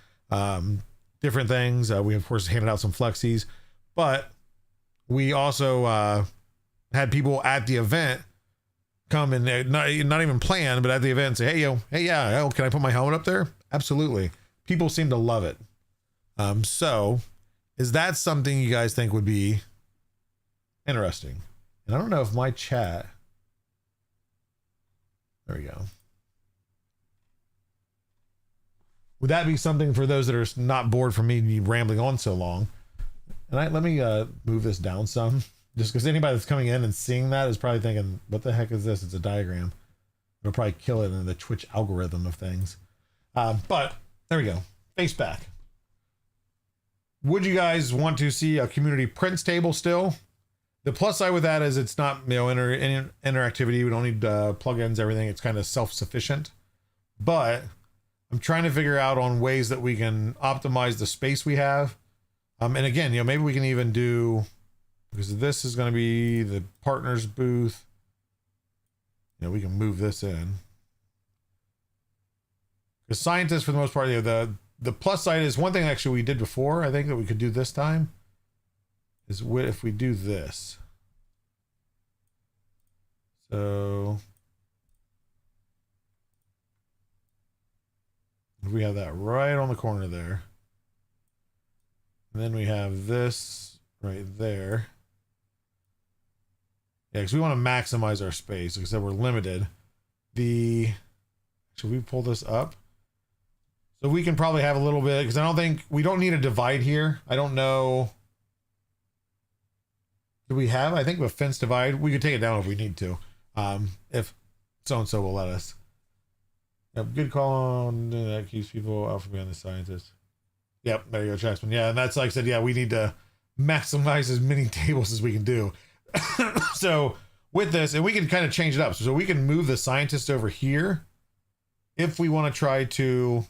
different things. We of course handed out some flexies, but we also had people at the event come and not even plan, but at the event say, hey, yeah, can I put my helmet up there? Absolutely. People seem to love it. So is that something you guys think would be interesting? And I don't know if my chat, there we go. Would that be something for those that are not bored from me rambling on so long? And let me move this down some, just because anybody that's coming in and seeing that is probably thinking, what the heck is this? It's a diagram. It'll probably kill it in the Twitch algorithm of things. But there we go. Face back. Would you guys want to see a community prints table still? The plus side with that is it's not interactivity. We don't need plugins, everything. It's kind of self-sufficient. But I'm trying to figure out on ways that we can optimize the space we have. And again, maybe we can even do, because this is going to be the partners booth. We can move this in. Because scientists, for the most part, the plus side is one thing actually we did before, I think, that we could do this time, is if we do this. So if we have that right on the corner there. And then we have this right there. Yeah, because we want to maximize our space. Like I said, we're limited. Should we pull this up? So we can probably have a little bit, because we don't need a divide here. I don't know. Do we have? I think a fence divide. We could take it down if we need to. If so-and-so will let us. Yep, good call on that keeps people out from being the scientists. Yep, there you go, Jackson. Yeah, and that's like I said, yeah, we need to maximize as many tables as we can do. So with this, and we can kind of change it up. So we can move the scientist over here if we want to try to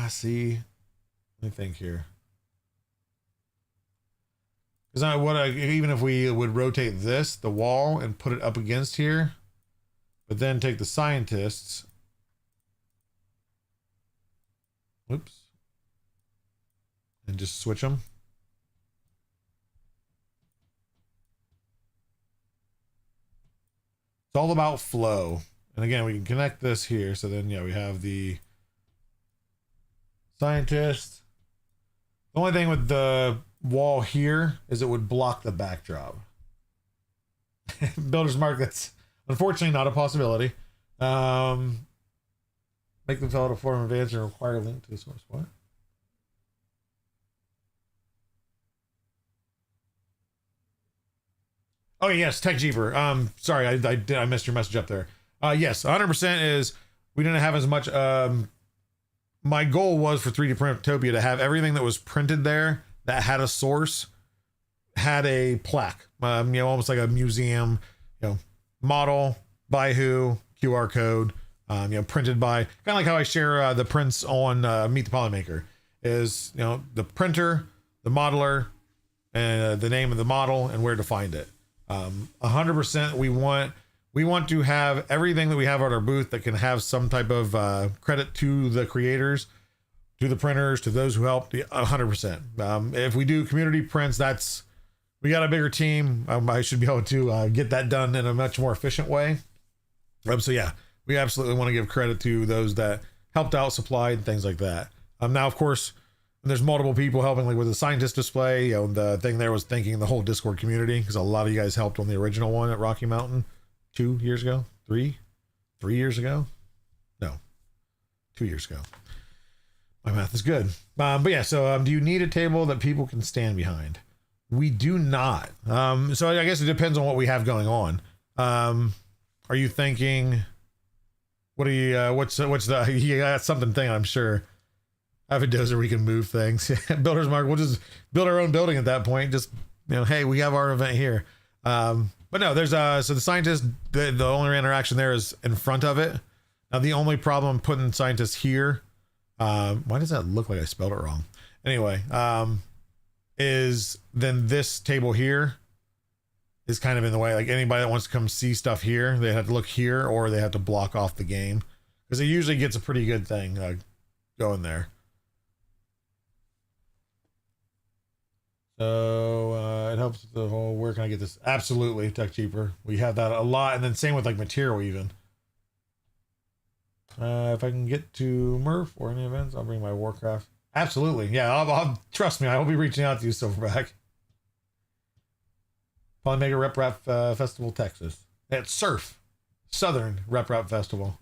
see. Let me think here. Because even if we would rotate the wall, and put it up against here, but then take the scientists. Oops. And just switch them. It's all about flow. And again, we can connect this here. So then, yeah, we have the Scientist. The only thing with the wall here is it would block the backdrop. Builder's mark, that's unfortunately not a possibility. Make them fill out a form of advance and require a link to the source. What? Oh yes, Tech Jeeper. Sorry, I missed your message up there. Yes, 100% is we didn't have as much. My goal was for 3D Printopia to have everything that was printed there that had a source had a plaque. Almost like a museum. Model by who, QR code. Printed by, kind of like how I share the prints on Meet the Polymaker. Is the printer, the modeler, and the name of the model and where to find it. 100% we want to have everything that we have at our booth that can have some type of credit to the creators, to the printers, to those who helped. 100%. If we do community prints, we got a bigger team. I should be able to get that done in a much more efficient way. So yeah, we absolutely want to give credit to those that helped out, supplied, things like that. Now, of course, there's multiple people helping, like with the scientist display. The thing there was thanking the whole Discord community because a lot of you guys helped on the original one at Rocky Mountain 2 years ago, 3 years ago. No, 2 years ago. My math is good. But yeah, so do you need a table that people can stand behind? We do not. So I guess it depends on what we have going on. Are you thinking? What are you? What's the? You got something thing, I'm sure. I have a dozer, we can move things. Builder's mark, we'll just build our own building at that point. Just, hey, we have our event here. But no, there's so the scientist, the only interaction there is in front of it. Now, the only problem putting scientists here, why does that look like I spelled it wrong? Anyway, is then this table here is kind of in the way. Like anybody that wants to come see stuff here, they have to look here or they have to block off the game because it usually gets a pretty good thing going there. So it helps the whole, where can I get this? Absolutely, Tech Cheaper. We have that a lot. And then same with like material even. If I can get to Murph or any events, I'll bring my Warcraft. Absolutely. Yeah, I'll trust me. I will be reaching out to you, Silverback. Polymaker Rep Rap Festival, Texas. It's Surf, Southern Rep Rap Festival.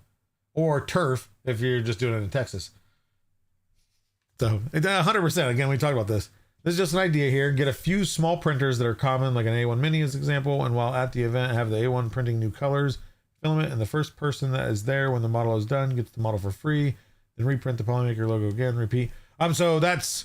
Or Turf, if you're just doing it in Texas. So 100%, again, we talked about this. This is just an idea here. Get a few small printers that are common, like an A1 Mini as an example, and while at the event, have the A1 printing new colors, filament, and the first person that is there when the model is done gets the model for free, then reprint the Polymaker logo again, repeat. So that's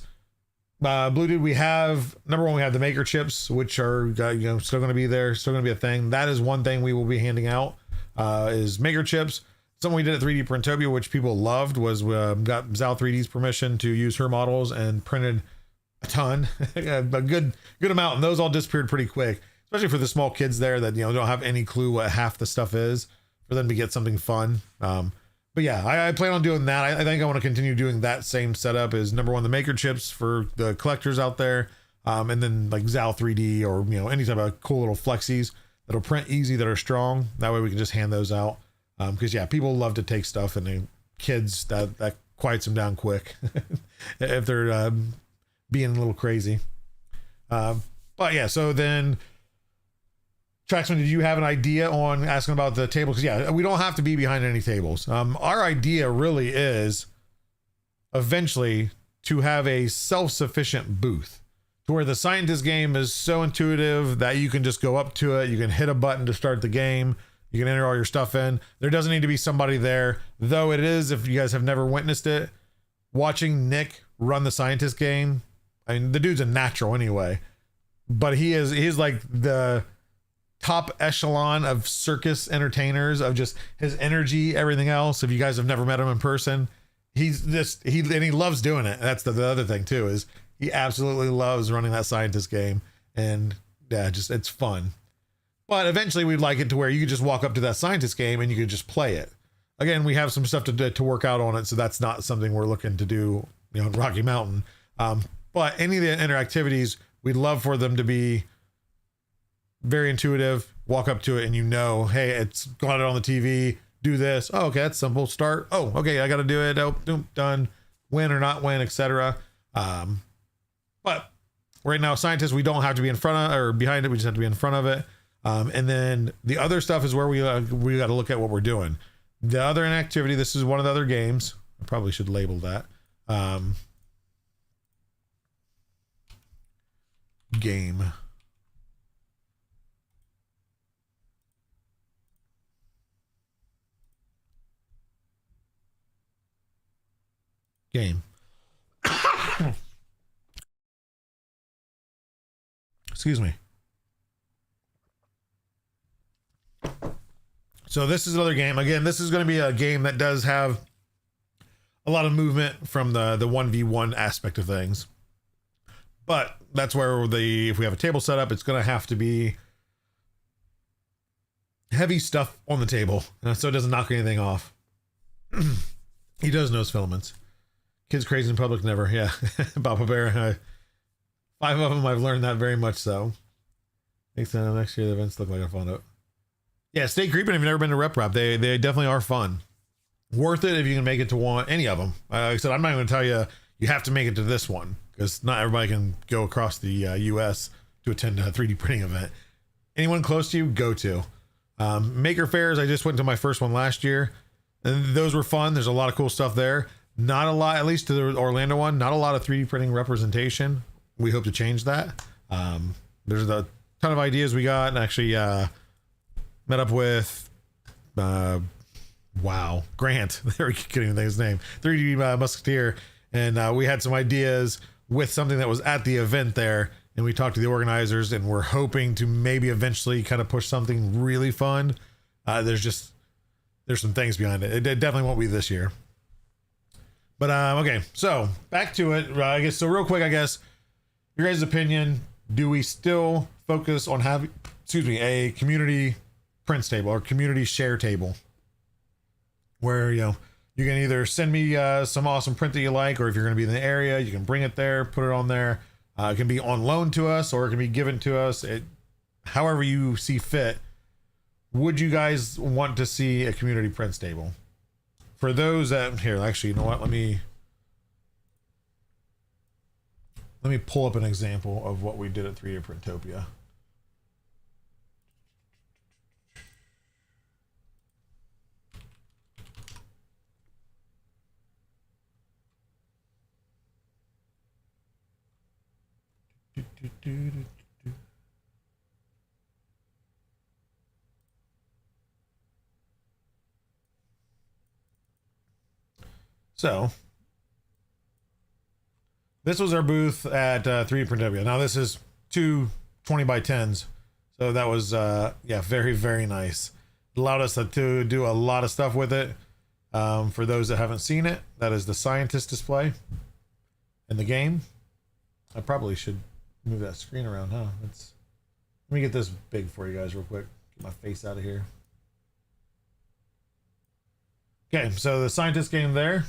Blue Dude. We have, number one, we have the maker chips, which are still going to be there, still going to be a thing. That is one thing we will be handing out, is maker chips. Something we did at 3D Printopia, which people loved, was got Zal 3D's permission to use her models and printed a ton, a good amount, and those all disappeared pretty quick, especially for the small kids there that don't have any clue what half the stuff is, for them to get something fun. But yeah, I plan on doing that. I think I want to continue doing that same setup. Is number one, the maker chips for the collectors out there, and then like Zal 3D or any type of cool little flexies that'll print easy, that are strong. That way we can just hand those out, because yeah, people love to take stuff, and the kids, that quiets them down quick if they're being a little crazy. But yeah, so then Traxman, did you have an idea on asking about the table? Because yeah, we don't have to be behind any tables. Our idea really is eventually to have a self-sufficient booth to where the scientist game is so intuitive that you can just go up to it, you can hit a button to start the game, you can enter all your stuff in. There doesn't need to be somebody there, though it is, if you guys have never witnessed it, watching Nick run the scientist game. I mean, the dude's a natural anyway, but he's like the top echelon of circus entertainers, of just his energy, everything else. If you guys have never met him in person, he loves doing it. That's the other thing too, is he absolutely loves running that scientist game, and yeah, just, it's fun. But eventually we'd like it to where you could just walk up to that scientist game and you could just play it. Again, we have some stuff to work out on it, so that's not something we're looking to do, in Rocky Mountain. But any of the interactivities, we'd love for them to be very intuitive. Walk up to it and hey, it's got it on the TV, do this. Oh, okay, that's simple. Start. Oh, okay, I got to do it. Oh, done. win or not win, etc. But right now, scientists, we don't have to be in front of or behind it. We just have to be in front of it. And then the other stuff is where we got to look at what we're doing. The other inactivity, this is one of the other games. I probably should label that. Game. Game. Excuse me. So this is another game. Again, this is going to be a game that does have a lot of movement from the 1v1 aspect of things. But that's where if we have a table set up, it's going to have to be heavy stuff on the table, so it doesn't knock anything off. He does nose filaments. Kids crazy in public, never. Yeah, Papa Bear. 5 of them, I've learned that very much so. Next year, the events look like a fun. Yeah, stay creeping if you've never been to Rep Rap. They definitely are fun. Worth it if you can make it to any of them. Like I said, I'm not going to tell you have to make it to this one, because not everybody can go across the U.S. to attend a 3D printing event. Anyone close to you, go to. Maker fairs, I just went to my first one last year, and those were fun. There's a lot of cool stuff there. Not a lot, at least to the Orlando one, not a lot of 3D printing representation. We hope to change that. There's a ton of ideas we got, and actually met up with Grant. There, couldn't even think his name. 3D Musketeer, and we had some ideas with something that was at the event there, and we talked to the organizers, and we're hoping to maybe eventually kind of push something really fun. There's some things behind it. It definitely won't be this year. But okay, so back to it. I guess so. Real quick, I guess your guys' opinion: do we still focus on having, a community prints table or community share table, where you can either send me some awesome print that you like, or if you're going to be in the area, you can bring it there, put it on there. It can be on loan to us, or it can be given to us. However you see fit. Would you guys want to see a community prints table? For those that here, actually, you know what? Let me pull up an example of what we did at 3D Printopia. So this was our booth at 3D Printopia. Now this is two 20 by 10s. So that was, very, very nice. It allowed us to do a lot of stuff with it. For those that haven't seen it, that is the scientist display in the game. I probably should move that screen around, huh? Let me get this big for you guys real quick. Get my face out of here. Okay, so the scientist game there.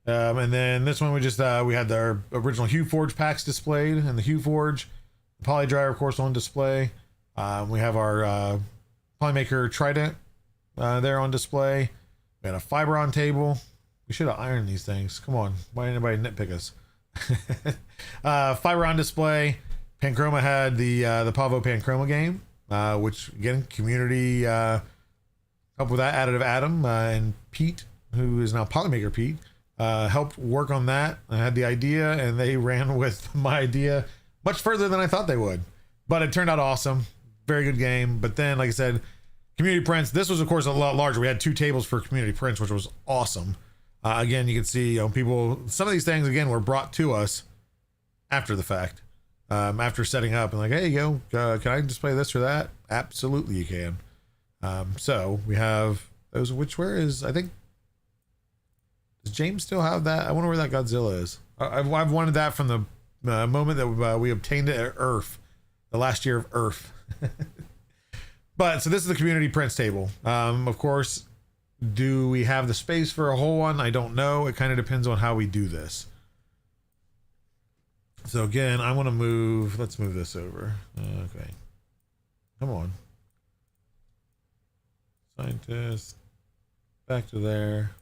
And then this one we had our original Hue Forge packs displayed, and the Hue Forge, the Poly Dryer, of course, on display. We have our Polymaker Trident there on display. We had a Fiberon table. We should have ironed these things. Come on, why didn't anybody nitpick us? Fiberon display. Panchroma had the Pavo Panchroma game, which again, community helped with that. Additive Adam and Pete, who is now Polymaker Pete, helped work on that. I had the idea, and they ran with my idea much further than I thought they would. But it turned out awesome. Very good game. But then, like I said, community prints. This was, of course, a lot larger. We had 2 tables for community prints, which was awesome. Again, you can see people. Some of these things again were brought to us after the fact, after setting up, and like, hey, can I display this or that? Absolutely, you can. So we have those. Where is, I think. Does James still have that? I wonder where that Godzilla is. I've wanted that from the moment that we obtained it at Earth, the last year of Earth. But so this is the community prints table. Of course, do we have the space for a whole one? I don't know. It kind of depends on how we do this. So again, I want to move. Let's move this over. Okay. Come on. Scientist. Back to there.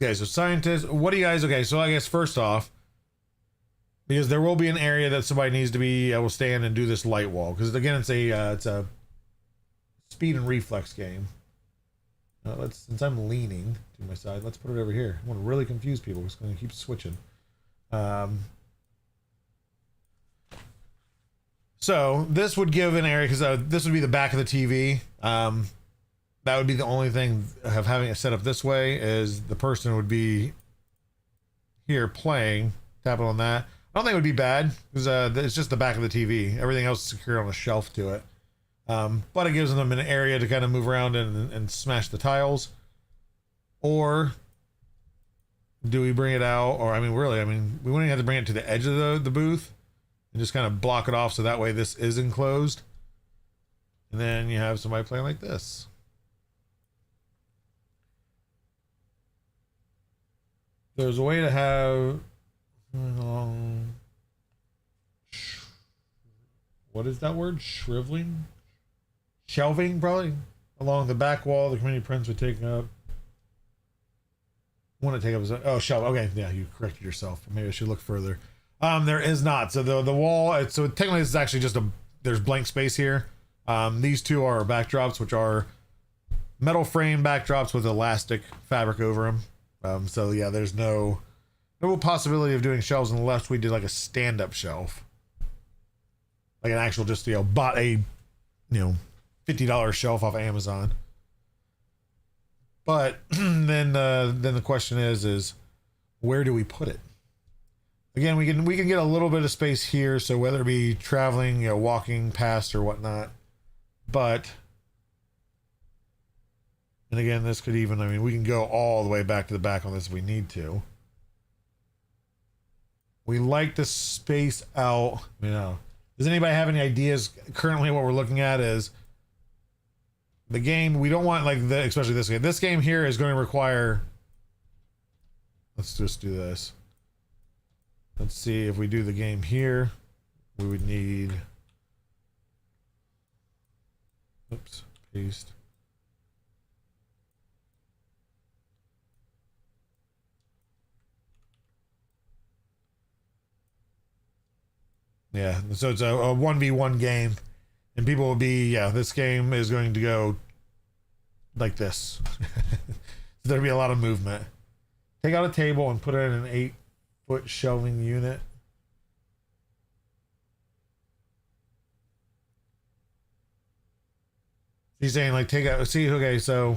Okay, so scientists, what do you guys, okay, so I guess first off, because there will be an area that somebody needs to be able to stand and do this light wall, because again, it's a speed and reflex game. Since I'm leaning to my side, let's put it over here. I want to really confuse people. It's going to keep switching. So this would give an area, because this would be the back of the TV. That would be the only thing of having it set up this way, is the person would be here playing, tapping on that. I don't think it would be bad, because it's just the back of the TV. Everything else is secured on a shelf to it. But it gives them an area to kind of move around and smash the tiles. Or do we bring it out? Or, I mean, really, I mean, we wouldn't have to bring it to the edge of the booth and just kind of block it off so that way this is enclosed. And then you have somebody playing like this. There's a way to have... what is that word? Shriveling? Shelving, probably, along the back wall. The community prints would take up. Want to take up? Oh, shelf. Okay, yeah, you corrected yourself. Maybe I should look further. There is not. So the wall. So technically, this is actually just there's blank space here. These two are backdrops, which are metal frame backdrops with elastic fabric over them. So yeah, there's no possibility of doing shelves unless we did like a stand-up shelf, like an actual just bought a $50 shelf off Amazon. But then the question is where do we put it? Again, we can get a little bit of space here, so whether it be traveling, walking past or whatnot. But, and again, this could even, I mean, we can go all the way back to the back on this if we need to. We like the space out, Does anybody have any ideas? Currently what we're looking at is the game. We don't want especially this game. This game here is going to require, let's just do this. Let's see if we do the game here, we would need, oops, paste. Yeah, so it's a 1v1 game, and people will be, this game is going to go like this. There'll be a lot of movement. Take out a table and put it in an 8-foot shelving unit. He's saying take out, okay, so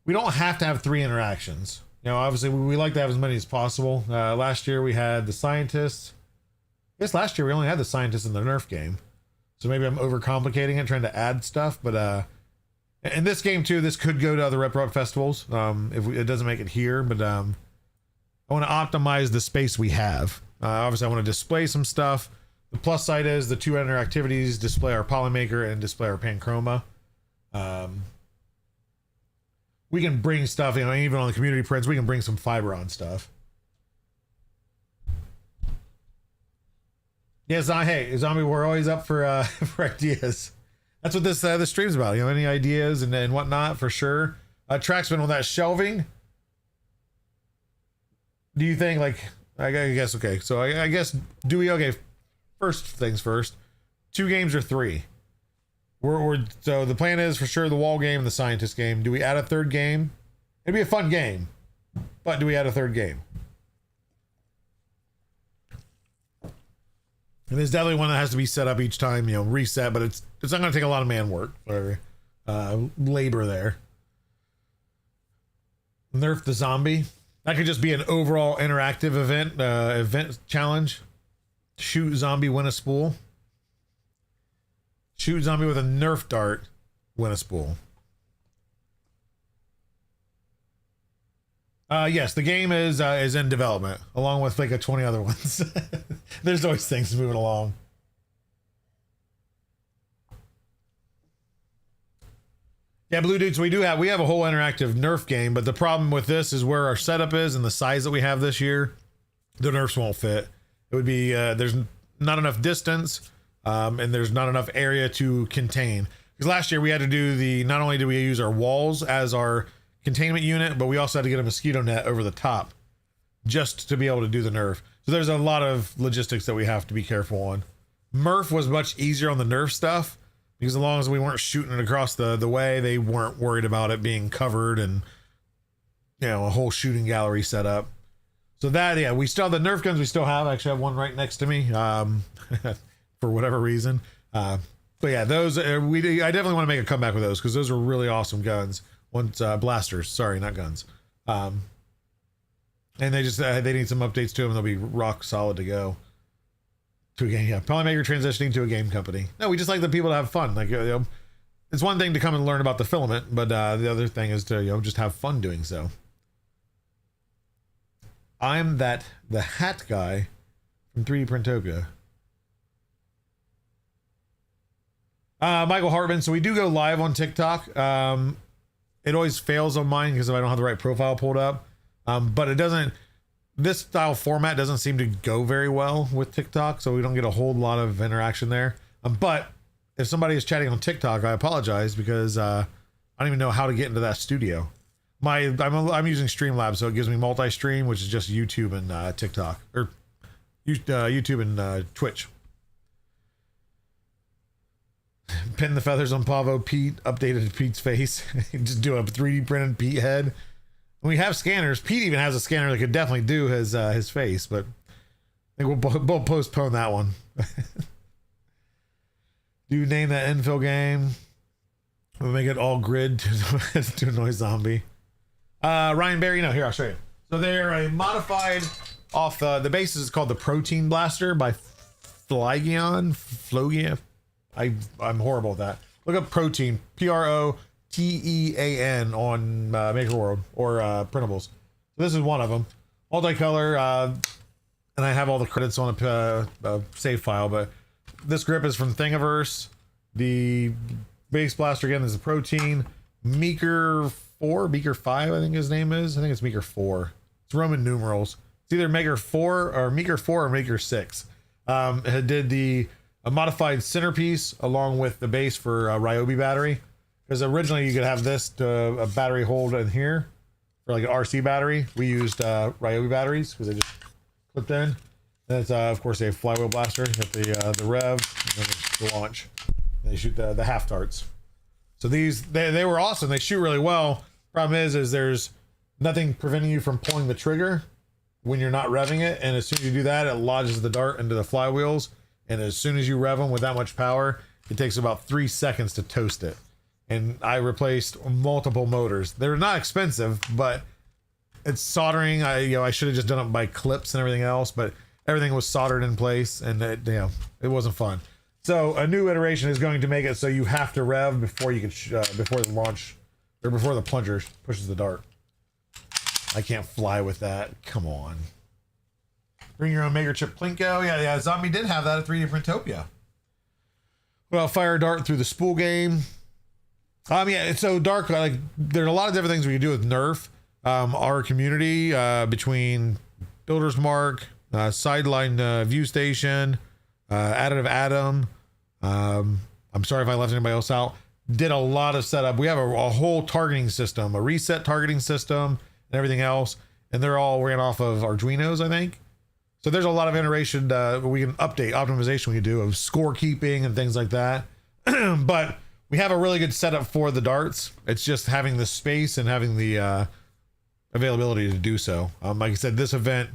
we don't have to have 3 interactions. Obviously we like to have as many as possible. Last year we had the scientists. I guess last year we only had the scientists in the Nerf game. So maybe I'm overcomplicating it, trying to add stuff. But in this game too, this could go to other Rep Rock festivals if it doesn't make it here. But I want to optimize the space we have. Obviously, I want to display some stuff. The plus side is the 2 interactivities: display our Polymaker and display our Panchroma. We can bring stuff, even on the community prints, we can bring some fiber on stuff. Yeah, hey, Zombie, we're always up for for ideas. That's what this stream's about. Any ideas and whatnot, for sure. Tracksman, on that shelving, do you think, I guess, okay, so I guess, okay, first things first, 2 games or 3? So the plan is for sure the wall game and the scientist game. Do we add a 3rd game? It'd be a fun game, but do we add a 3rd game? And there's definitely one that has to be set up each time, reset, but it's not going to take a lot of man work or labor there. Nerf the zombie. That could just be an overall interactive event challenge. Shoot zombie, win a spool. Shoot zombie with a Nerf dart, win a spool. Yes, the game is in development, along with 20 other ones. There's always things moving along. Yeah, Blue Dudes, we have a whole interactive Nerf game, but the problem with this is where our setup is and the size that we have this year. The Nerfs won't fit. It would be there's not enough distance, and there's not enough area to contain. Because last year we had to do not only did we use our walls as our containment unit, but we also had to get a mosquito net over the top just to be able to do the nerf. So there's a lot of logistics that we have to be careful on. Murph was much easier on the nerf stuff because as long as we weren't shooting it across the way, they weren't worried about it being covered and, you know, a whole shooting gallery set up. So that, yeah, we still have the Nerf guns. We still have. I actually have one right next to me, for whatever reason. But yeah, those I definitely want to make a comeback with those because those were really awesome guns. Once blasters, sorry, not guns. And they just they need some updates to them. They'll be rock solid to go to a game. Yeah, Polymaker transitioning to a game company. No, we just like the people to have fun. Like, you know, it's one thing to come and learn about the filament, but the other thing is to, you know, just have fun doing so. I'm the hat guy from 3D Printopia. Michael Hartman. So we do go live on TikTok. It always fails on mine because I don't have the right profile pulled up. But it doesn't, this style format doesn't seem to go very well with TikTok. So we don't get a whole lot of interaction there. But if somebody is chatting on TikTok, I apologize because I don't even know how to get into that studio. I'm using Streamlabs, so it gives me multi-stream, which is just YouTube and TikTok, or YouTube and Twitch. Pin the feathers on Pavo. Pete updated Pete's face. Just do a 3D printed Pete head. We have scanners. Pete even has a scanner that could definitely do his face, but I think we'll postpone that one. Do you name that infill game? We'll make it all grid to annoy zombie. Ryan Berry, no, here, I'll show you. So they're a modified off the basis is called the Protein Blaster by Flygion. I'm horrible at that. Look up Protein, Protean on Maker World or Printables. So this is one of them. Multicolor, and I have all the credits on a save file, but this grip is from Thingiverse. The base blaster again is the Protein. Meeker 5, I think his name is. I think it's Meeker 4. It's Roman numerals. It's either Meeker 4 or Meeker 6. It did a modified centerpiece along with the base for Ryobi battery. Because originally you could have this a battery hold in here for like an RC battery. We used Ryobi batteries because they just clipped in. And it's of course a flywheel blaster. You got the rev and then the launch. And they shoot the half darts. So these they were awesome. They shoot really well. Problem is there's nothing preventing you from pulling the trigger when you're not revving it, and as soon as you do that, it lodges the dart into the flywheels, and as soon as you rev them with that much power, it takes about 3 seconds to toast it. And I replaced multiple motors. They're not expensive, but it's soldering. I should have just done it by clips and everything else, but everything was soldered in place, and it wasn't fun. So a new iteration is going to make it so you have to rev before you can before the launch or before the plunger pushes the dart. I can't fly with that. Come on. Bring your own Maker chip Plinko. Yeah. Zombie did have that at 3D Printopia. Well, fire a dart through the spool game. Yeah, it's so dark. Like there's a lot of different things we can do with Nerf. Our community between Builder's Mark, Sideline View Station, Additive Atom. I'm sorry if I left anybody else out. Did a lot of setup. We have a whole targeting system, a reset targeting system, and everything else. And they're all ran off of Arduinos, I think. So there's a lot of iteration we can update, optimization we can do of scorekeeping and things like that. But we have a really good setup for the darts. It's just having the space and having the availability to do so. Like I said, this event,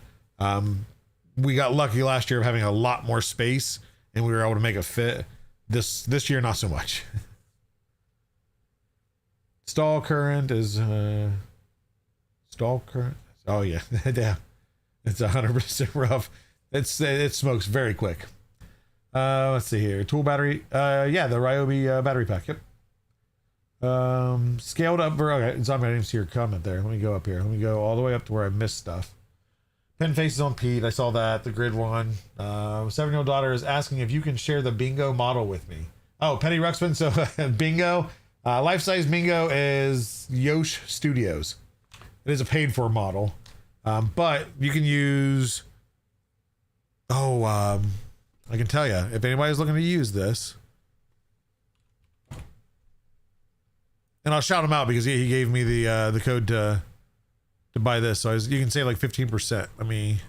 we got lucky last year of having a lot more space and we were able to make it fit. This year, not so much. Stall current is stall current. Oh yeah, yeah. It's 100% rough. It smokes very quick. Let's see here. Tool battery. Yeah, the Ryobi battery pack. Yep. Scaled up. Okay, so I didn't see your comment there. Let me go up here. Let me go all the way up to where I missed stuff. Pin faces on Pete. I saw that. The grid one. 7-year-old daughter is asking if you can share the bingo model with me. Oh, Penny Ruxpin. So bingo. Life-size bingo is Yosh Studios. It is a paid-for model. But you can use... I can tell you. If anybody's looking to use this... And I'll shout him out because he gave me the code to buy this. So you can save like 15%. Let me.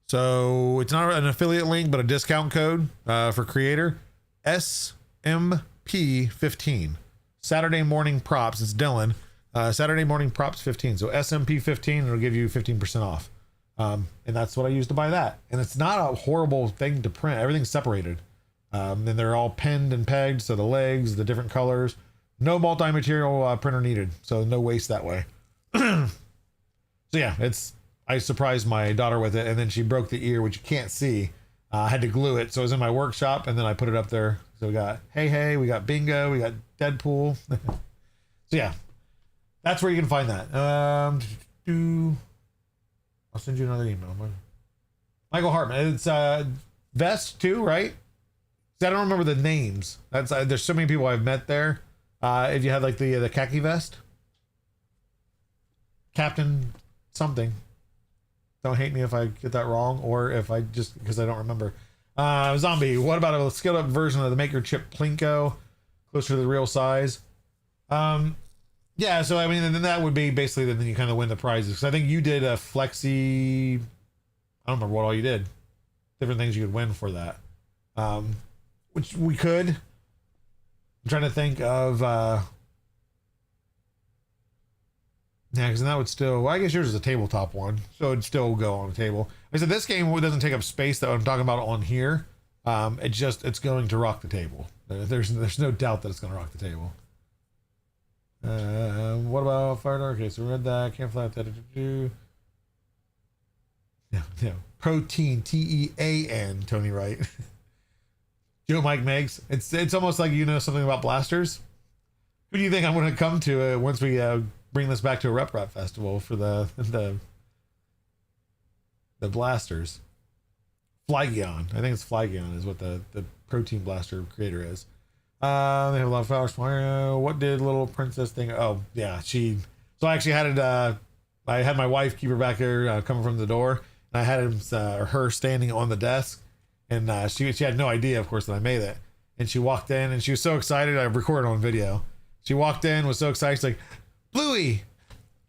So it's not an affiliate link, but a discount code for creator. SMP15. Saturday morning props. It's Dylan. Saturday morning props 15. So SMP 15, it'll give you 15% off. And that's what I used to buy that. And it's not a horrible thing to print. Everything's separated. And they're all pinned and pegged. So the legs, the different colors, no multi-material printer needed. So no waste that way. So yeah, I surprised my daughter with it, and then she broke the ear, which you can't see. I had to glue it. So it was in my workshop, and then I put it up there. So we got Hey, we got Bingo, we got Deadpool. So yeah, that's where you can find that. I'll send you another email. Michael Hartman. It's Vest too, right? I don't remember the names. That's there's so many people I've met there. If you had like the khaki vest, Captain something. Don't hate me if I get that wrong, or if I just because I don't remember. Zombie. What about a scaled up version of the Maker Chip Plinko, closer to the real size? Yeah. So I mean, then that would be basically then you kind of win the prizes. Because I think you did a flexi. I don't remember what all you did. Different things you could win for that. Which we could. I'm trying to think of. Yeah, because that would still. Well, I guess yours is a tabletop one, so it'd still go on a table. I said this game doesn't take up space that I'm talking about on here. It's going to rock the table. There's no doubt that it's going to rock the table. What about Fire Dark? Okay, so we read that. Can't fly. Yeah. Protein. TEAN. Tony Wright. Joe Mike Megs. It's almost like you know something about blasters. Who do you think I'm going to come to once we bring this back to a Rep Rap festival for the blasters? Flygion. I think it's Flygion is what the protein blaster creator is. They have a lot of flowers. What did little princess thing? Oh yeah, so I actually had it. I had my wife keep her back there coming from the door, and I had her standing on the desk, and she had no idea, of course, that I made it. And she walked in, and she was so excited. I recorded on video. She walked in, was so excited. She's like, Bluey,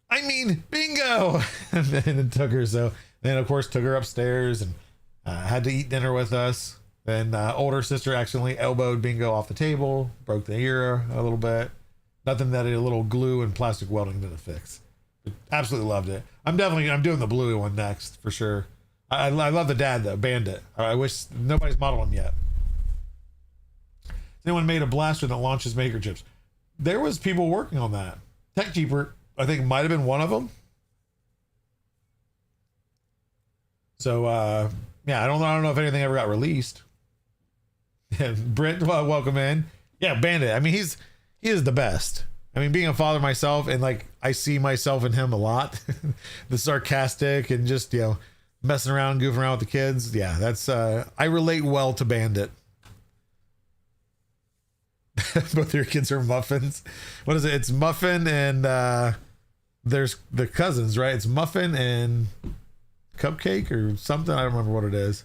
I mean, bingo. And then it took her. So then, of course, took her upstairs and had to eat dinner with us. Then older sister accidentally elbowed Bingo off the table, broke the ear a little bit. Nothing that a little glue and plastic welding didn't fix. But absolutely loved it. I'm doing the Bluey one next for sure. I love the dad though, Bandit. I wish nobody's modeled him yet. Has anyone made a blaster that launches Maker chips? There was people working on that. Tech Jeeper, I think, might have been one of them. So yeah, I don't know if anything ever got released. Britt, welcome in. Yeah, Bandit. I mean, he is the best. I mean, being a father myself, and like I see myself in him a lot. The sarcastic and just messing around, goofing around with the kids. Yeah, that's I relate well to Bandit. Both of your kids are muffins. What is it? It's Muffin and there's the cousins, right? It's Muffin and Cupcake or something. I don't remember what it is.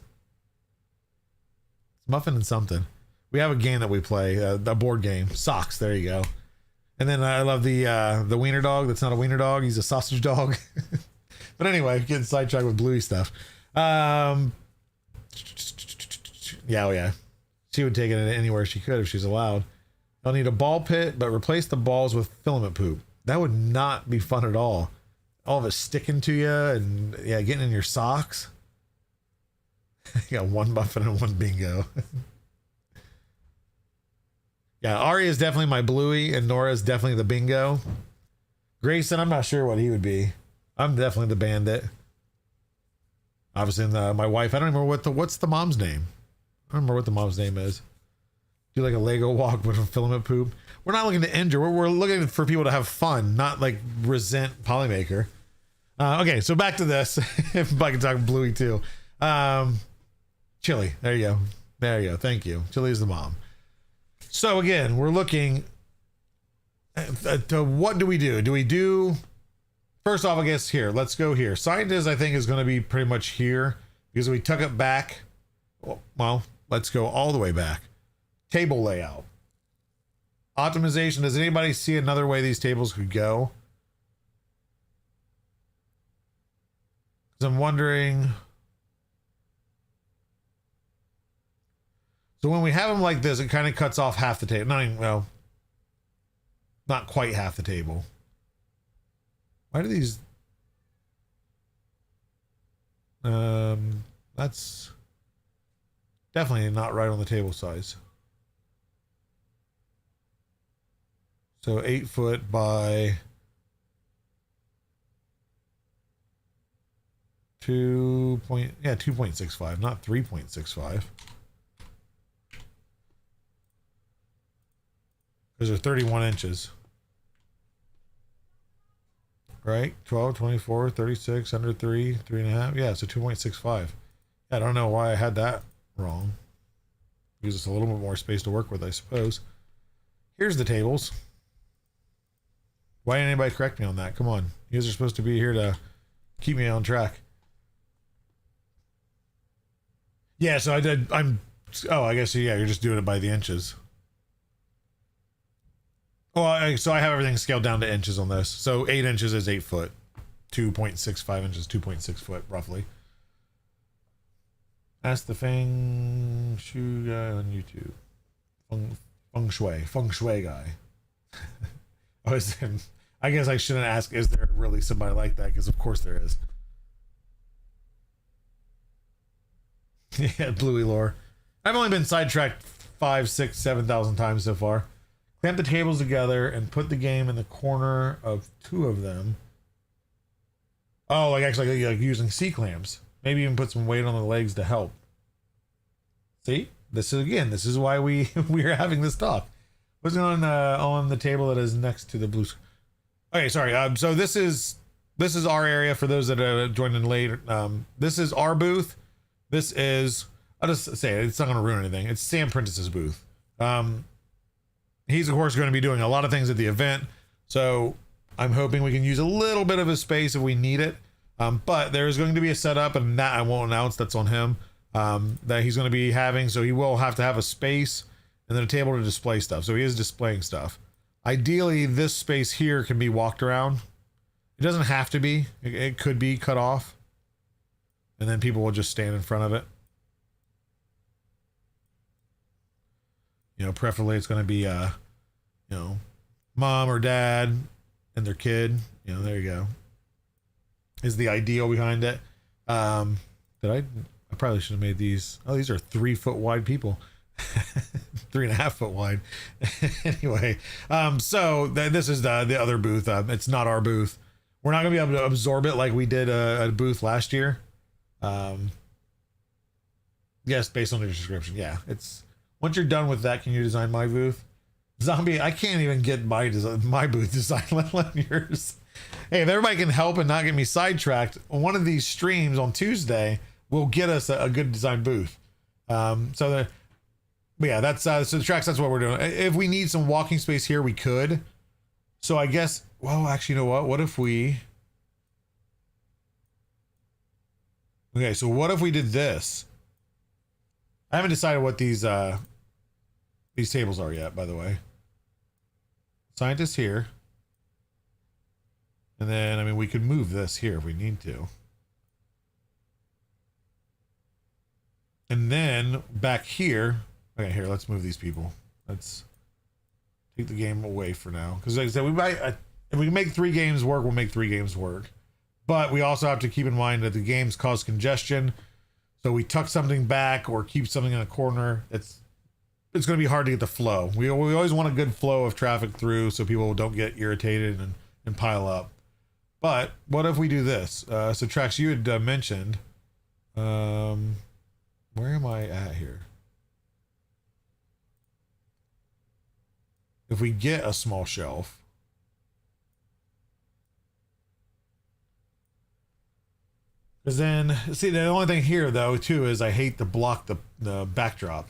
It's Muffin and something. We have a game that we play, a board game. Socks. There you go. And then I love the wiener dog. That's not a wiener dog. He's a sausage dog. But anyway, getting sidetracked with Bluey stuff. Yeah. She would take it anywhere she could if she's allowed. I'll need a ball pit, but replace the balls with filament poop. That would not be fun at all. All of it sticking to you and getting in your socks. You got one Muffin and one Bingo. Yeah, Ari is definitely my Bluey and Nora is definitely the Bingo. Grayson, I'm not sure what he would be. I'm definitely the Bandit. Obviously, my wife, I don't remember what's the mom's name. I don't remember what the mom's name is. Do like a Lego walk with a filament poop. We're not looking to injure. We're looking for people to have fun, not like resent Polymaker. Okay, so back to this. If I can talk Bluey too. Chili. There you go. Thank you. Chili is the mom. So again, we're looking at what do we do? Do we do... First off, I guess here. Let's go here. Scientist, I think, is going to be pretty much here because we took it back Well, let's go all the way back. Table layout. Optimization. Does anybody see another way these tables could go? Because I'm wondering. So when we have them like this, it kind of cuts off half the table. Not even, well, not quite half the table. Why do these? That's definitely not right on the table size. So 8 foot by 2.65, not 3.65. Because they're 31 inches. Right? 12, 24, 36, under 3, 3.5. Yeah, so 2.65. I don't know why I had that wrong. Gives us a little bit more space to work with, I suppose. Here's the tables. Why didn't anybody correct me on that? Come on. You guys are supposed to be here to keep me on track. Yeah, so I guess, yeah, you're just doing it by the inches. Well, so I have everything scaled down to inches on this. So 8 inches is 8 foot. 2.65 inches, 2.6 foot, roughly. Ask the Feng Shui guy on YouTube. Feng Shui guy. I guess I shouldn't ask, is there really somebody like that? Because of course there is. Yeah, Bluey lore. I've only been sidetracked 5, 6, 7,000 times so far. Clamp the tables together and put the game in the corner of 2 of them. Oh, like actually like using C-clamps. Maybe even put some weight on the legs to help. See? This is why we're having this talk. What's going on the table that is next to the blue? Okay, sorry. So this is our area for those that joined in late. This is our booth. This is, I'll just say it, it's not going to ruin anything. It's Sam Prentice's booth. He's of course going to be doing a lot of things at the event, so I'm hoping we can use a little bit of his space if we need it. But there's going to be a setup, and that I won't announce. That's on him. That he's going to be having, so he will have to have a space and then a table to display stuff. So he is displaying stuff. Ideally, this space here can be walked around. It doesn't have to be. It could be cut off, and then people will just stand in front of it. You know, preferably it's going to be, mom or dad and their kid. You know, there you go. Is the ideal behind it. I probably should have made these. Oh, these are 3 foot wide people. 3.5 foot wide. Anyway, so this is the other booth. It's not our booth. We're not going to be able to absorb it like we did a booth last year. Yes, based on the description. Yeah, it's. Once you're done with that, can you design my booth? Zombie, I can't even get my booth design, let alone yours. Hey, if everybody can help and not get me sidetracked, one of these streams on Tuesday will get us a good design booth. But yeah, that's so the tracks. That's what we're doing. If we need some walking space here, we could. So I guess. Well, actually, you know what? What if we? Okay, so what if we did this? I haven't decided what these tables are yet, by the way. Scientist here. And then, I mean, we could move this here if we need to. And then back here. Okay, here, let's move these people. Let's take the game away for now. Because like I said, if we can make 3 games work, we'll make 3 games work. But we also have to keep in mind that the games cause congestion. So we tuck something back or keep something in a corner. It's going to be hard to get the flow. We always want a good flow of traffic through so people don't get irritated and pile up. But what if we do this? So Trax, you had mentioned, where am I at here? If we get a small shelf, because then, see, the only thing here though too is I hate to block the backdrop.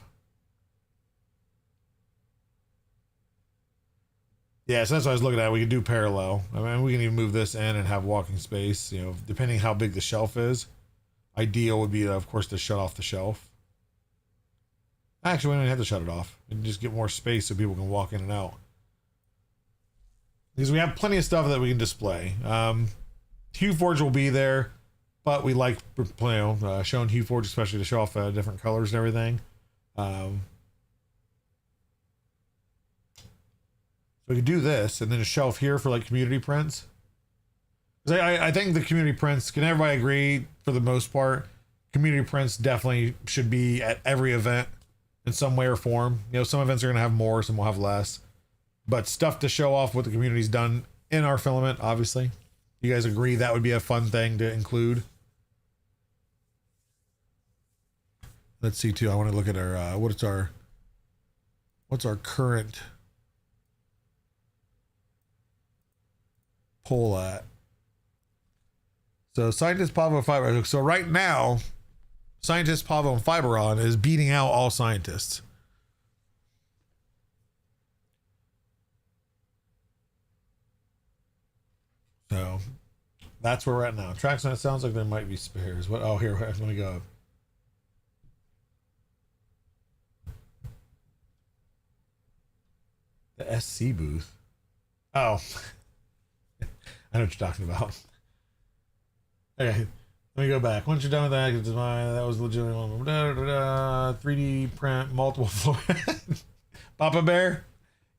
Yeah, so that's what I was looking at. We could do parallel. I mean, we can even move this in and have walking space, you know, depending how big the shelf is. Ideal would be, of course, to shut off the shelf. Actually, we don't even have to shut it off. We can just get more space so people can walk in and out. Because we have plenty of stuff that we can display. HueForge will be there, but we like, you know, showing HueForge, especially to show off different colors and everything. So we could do this and then a shelf here for like community prints. I think the community prints, can everybody agree for the most part, community prints definitely should be at every event in some way or form. You know, some events are going to have more, some will have less, but stuff to show off what the community's done in our filament, obviously. You guys agree that would be a fun thing to include? Let's see too. I want to look at our, what's our current poll at? So Scientist, Pavo, Fiber. So right now, Scientist, Pavo, and Fiberon is beating out all scientists. So that's where we're at now. Tracksmith sounds like there might be spares. What? Oh, here, let me go. The SC booth. Oh, I know what you're talking about. Okay, let me go back. Once you're done with that, design that was legitimate. 3D print multiple floor. Papa Bear.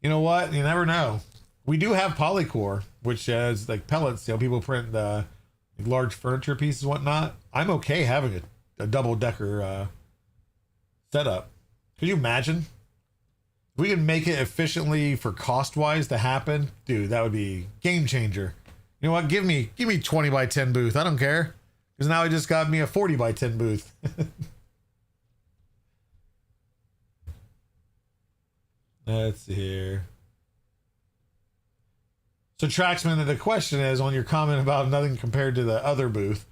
You know what? You never know. We do have Polycore, which has like pellets. You know, people print the large furniture pieces and whatnot. I'm okay having a double decker setup. Could you imagine? If we can make it efficiently for cost wise to happen, dude, that would be game changer. You know what? Give me 20 by 10 booth. I don't care. Because now I just got me a 40 by 10 booth. Let's see here. So Tracksman, the question is on your comment about nothing compared to the other booth.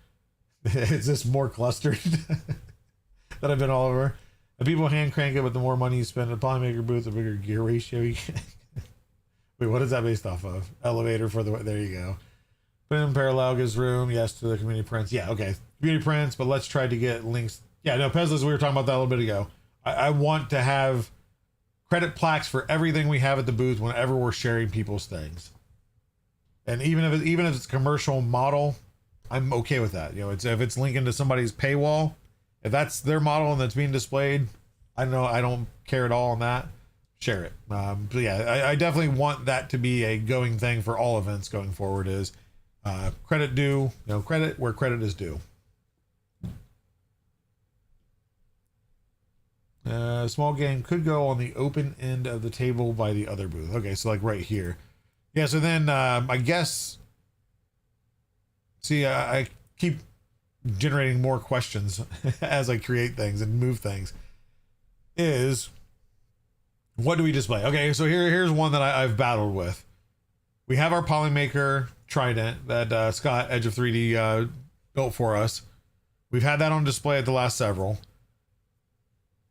Is this more clustered that I've been all over? The people hand crank it, but the more money you spend at the Polymaker booth, the bigger gear ratio you get. Wait, what is that based off of? Elevator for the, there you go. Put in parallel gives room, yes, to the community prints. Yeah, okay. Community prints, but let's try to get links. Yeah, no, Pezlas, we were talking about that a little bit ago. I want to have credit plaques for everything we have at the booth whenever we're sharing people's things. And even if it's a commercial model, I'm okay with that. You know, it's if it's linking to somebody's paywall, if that's their model and that's being displayed, I don't care at all on that. Share it. But yeah, I definitely want that to be a going thing for all events going forward. Is credit due, you know, credit where credit is due. Small game could go on the open end of the table by the other booth. Okay, so like right here. Yeah, so then I guess, see, I keep generating more questions as I create things and move things. Is what do we display? Okay, so here's one that I've battled with. We have our Polymaker Trident that Scott, Edge of 3D, built for us. We've had that on display at the last several.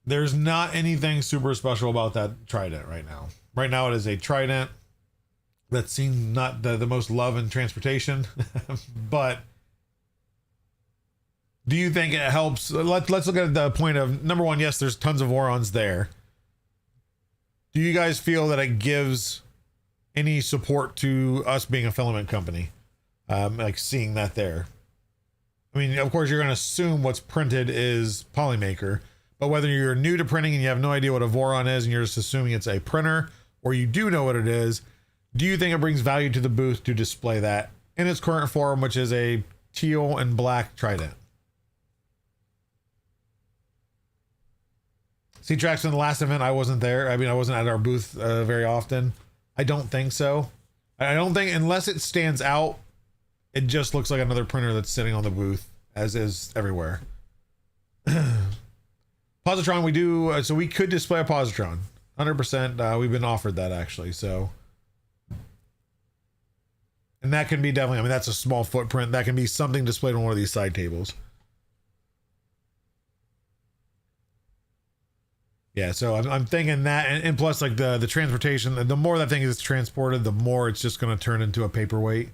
There's not anything super special about that Trident right now. Right now it is a Trident that's seen not the most love in transportation, but do you think it helps? Let's look at the point of number one. Yes, there's tons of Orons there. Do you guys feel that it gives any support to us being a filament company? Like seeing that there. I mean, of course, you're going to assume what's printed is Polymaker, but whether you're new to printing and you have no idea what a Voron is and you're just assuming it's a printer, or you do know what it is, do you think it brings value to the booth to display that in its current form, which is a teal and black Trident? See, Trax, in the last event, I wasn't there. I mean, I wasn't at our booth very often. I don't think so. I don't think, unless it stands out, it just looks like another printer that's sitting on the booth, as is everywhere. Positron, we do, so we could display a Positron. 100%. We've been offered that, actually, so. And that can be definitely, I mean, that's a small footprint. That can be something displayed on one of these side tables. Yeah, so I'm thinking that, and plus like the transportation, the more that thing is transported, the more it's just going to turn into a paperweight.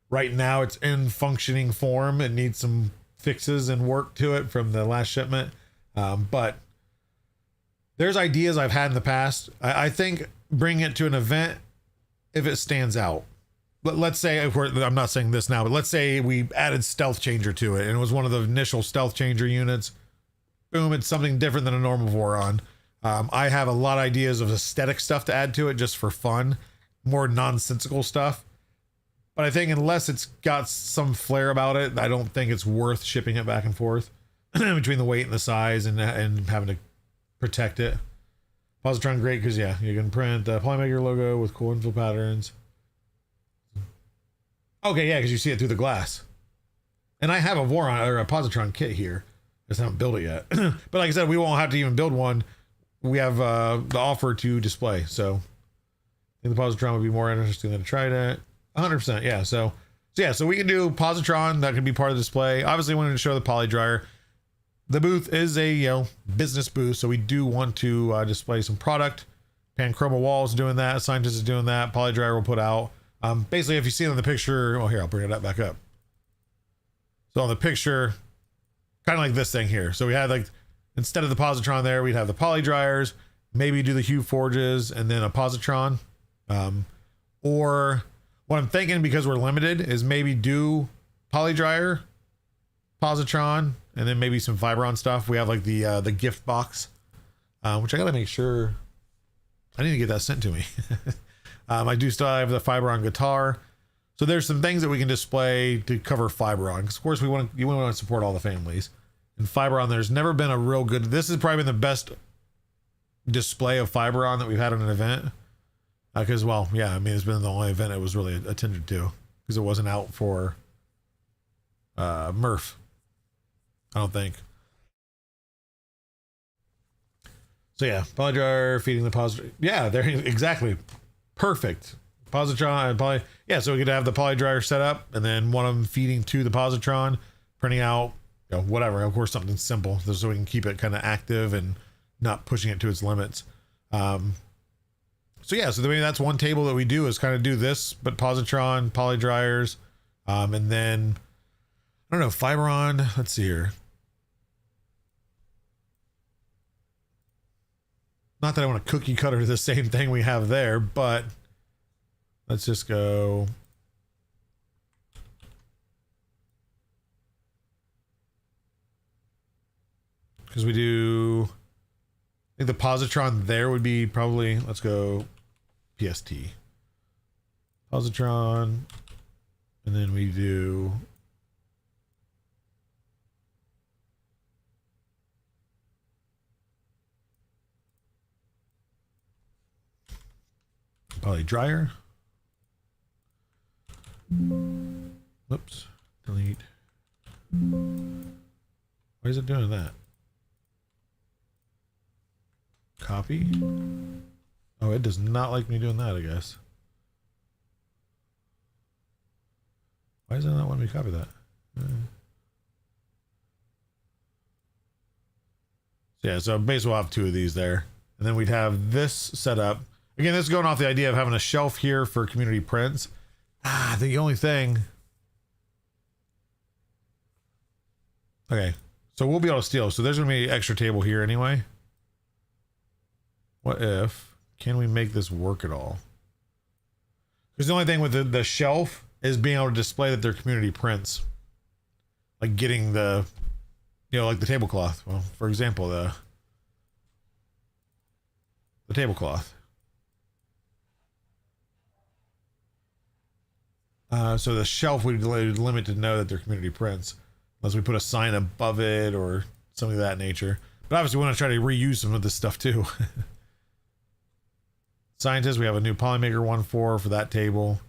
Right now it's in functioning form. It needs some fixes and work to it from the last shipment. But There's ideas I've had in the past. I think bringing it to an event, if it stands out. Let's say, I'm not saying this now, but let's say we added stealth changer to it and it was one of the initial stealth changer units. Boom, it's something different than a normal Voron. I have a lot of ideas of aesthetic stuff to add to it just for fun, more nonsensical stuff. But I think unless it's got some flair about it, I don't think it's worth shipping it back and forth between the weight and the size and having to protect it. Positron great because yeah, you can print the Polymaker logo with cool infill patterns. Okay, yeah, because you see it through the glass. And I have a Voron or a Positron kit here. Just haven't built it yet. But like I said, we won't have to even build one. We have the offer to display. So I think the Positron would be more interesting than a Trident. 100%, yeah. So we can do Positron. That can be part of the display. Obviously, we wanted to show the poly dryer. The booth is a business booth, so we do want to display some product. Panchroma Walls doing that. Scientist is doing that. Poly dryer will put out. Basically, if you see it in the picture, oh here, I'll bring it back up. So on the picture, kind of like this thing here. So we had like, instead of the positron there, we'd have the poly dryers, maybe do the hue forges and then a positron. Or what I'm thinking, because we're limited, is maybe do poly dryer, positron, and then maybe some Fibron stuff. We have like the gift box, which I gotta make sure, I need to get that sent to me. I do still have the Fibron guitar. So there's some things that we can display to cover Fibron. Because of course you want to support all the families. And Fibron, there's never been a real good, this has probably been the best display of Fibron that we've had at an event. Because, well, yeah, I mean, it's been the only event it was really attended to. Because it wasn't out for Murph, I don't think. So yeah, Polydryer feeding the positron. Yeah, there, exactly. Perfect. Positron and poly. Yeah, so we could have the poly dryer set up and then one of them feeding to the positron, printing out, whatever. Of course, something simple so we can keep it kind of active and not pushing it to its limits. So yeah, so maybe that's one table that we do is kind of do this, but positron, poly dryers, and then I don't know, Fibron. Let's see here. Not that I want to cookie cutter the same thing we have there, but let's just go. Because we do, I think the positron there would be probably, let's go PST. Positron, and then we do poly dryer. Whoops, delete. Why is it doing that? Copy. Oh, it does not like me doing that, I guess. Why does it not want me to copy that? So yeah, so basically we'll have two of these there. And then we'd have this set up. Again, this is going off the idea of having a shelf here for community prints. The only thing. Okay, so we'll be able to steal. So there's going to be an extra table here anyway. What if, can we make this work at all? Because the only thing with the shelf is being able to display that they're community prints. Like getting the, like the tablecloth. Well, for example, the tablecloth. So the shelf would limit to know that they're community prints. Unless we put a sign above it or something of that nature. But obviously we want to try to reuse some of this stuff too. Scientists, we have a new Polymaker 1.4 for that table.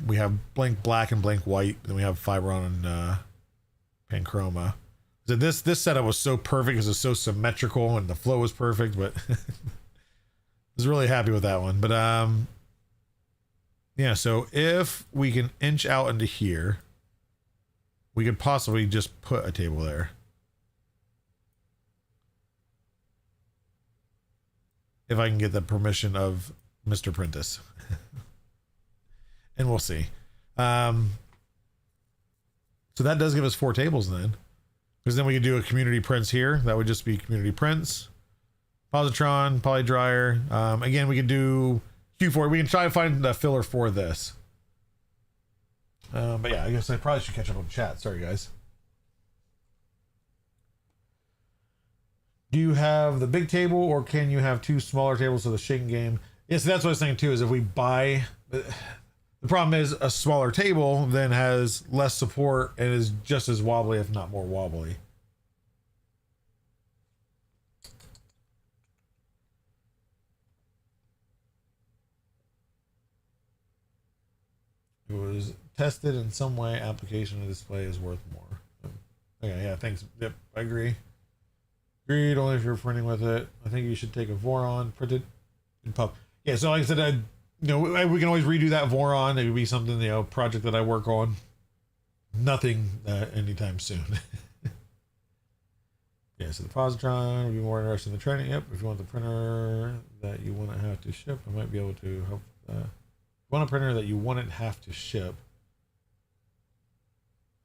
We have blank black and blank white. Then we have Fibron and Panchroma. So this setup was so perfect because it's so symmetrical and the flow was perfect, but I was really happy with that one. But yeah, so if we can inch out into here, we could possibly just put a table there. If I can get the permission of Mr. Prentice. And we'll see. So that does give us 4 tables then. Because then we could do a community prints here. That would just be community prints. positron, poly dryer. Again, we can do Q4. We can try to find the filler for this. But yeah, I guess I probably should catch up on chat. Sorry, guys. Do you have the big table, or can you have two smaller tables for the shaking game? Yes, that's what I was thinking too, is if we buy... The problem is a smaller table then has less support and is just as wobbly, if not more wobbly. It was tested in some way. Application of display is worth more. Okay, yeah, thanks. Yep, I agree. Agreed. Only if you're printing with it. I think you should take a Voron, print it in pub. Yeah, so like I said, we can always redo that Voron. It would be something, project that I work on. Nothing anytime soon. Yeah, so the positron would be more interested in the training. Yep, if you want the printer that you want to have to ship, I might be able to help. Want a printer that you wouldn't have to ship.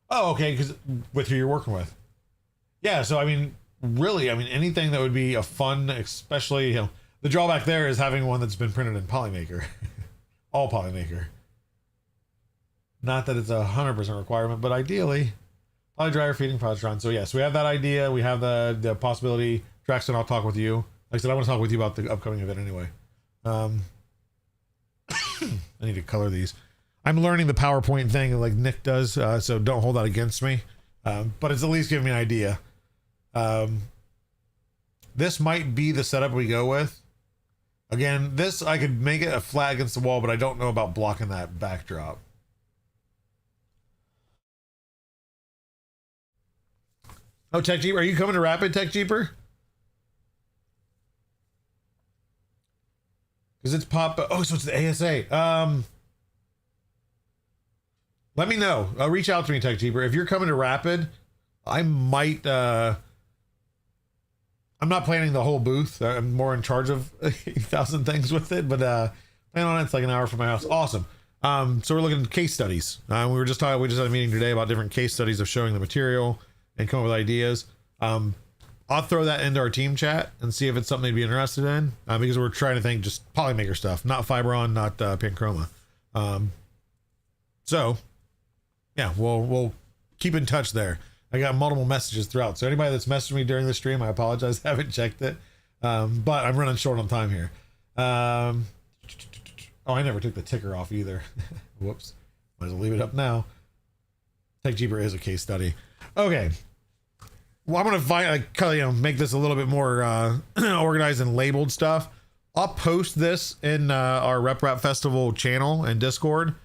Oh, okay, because with who you're working with. Yeah, so I mean, really, anything that would be a fun, especially, the drawback there is having one that's been printed in Polymaker. All Polymaker. Not that it's 100% requirement, but ideally, poly dryer feeding positron. So yes, we have that idea. We have the possibility. Draxton, I'll talk with you. Like I said, I want to talk with you about the upcoming event anyway. I need to color these. I'm learning the PowerPoint thing like Nick does, so don't hold that against me. But it's at least giving me an idea. This might be the setup we go with. Again, this, I could make it a flat against the wall, but I don't know about blocking that backdrop. Oh, Tech Jeep, are you coming to Rapid, Tech Jeeper? Because it's pop. Oh, so it's the ASA. Let me know. Reach out to me, Tech Jeeper. If you're coming to Rapid, I might. I'm not planning the whole booth. I'm more in charge of 8,000 things with it, but plan on it. It's like an hour from my house. Awesome. So we're looking at case studies. We just had a meeting today about different case studies of showing the material and come up with ideas. I'll throw that into our team chat and see if it's something they'd be interested in, because we're trying to think just Polymaker stuff, not Fibron, not Panchroma. So yeah, we'll keep in touch there. I got multiple messages throughout, so anybody that's messaged me during the stream, I apologize. I haven't checked it, but I'm running short on time here. Oh, I never took the ticker off either. Whoops. Might as well leave it up now. Tech Jeeper is a case study. Okay. Well, I'm gonna make this a little bit more organized and labeled stuff. I'll post this in our Rep Rap Festival channel and Discord.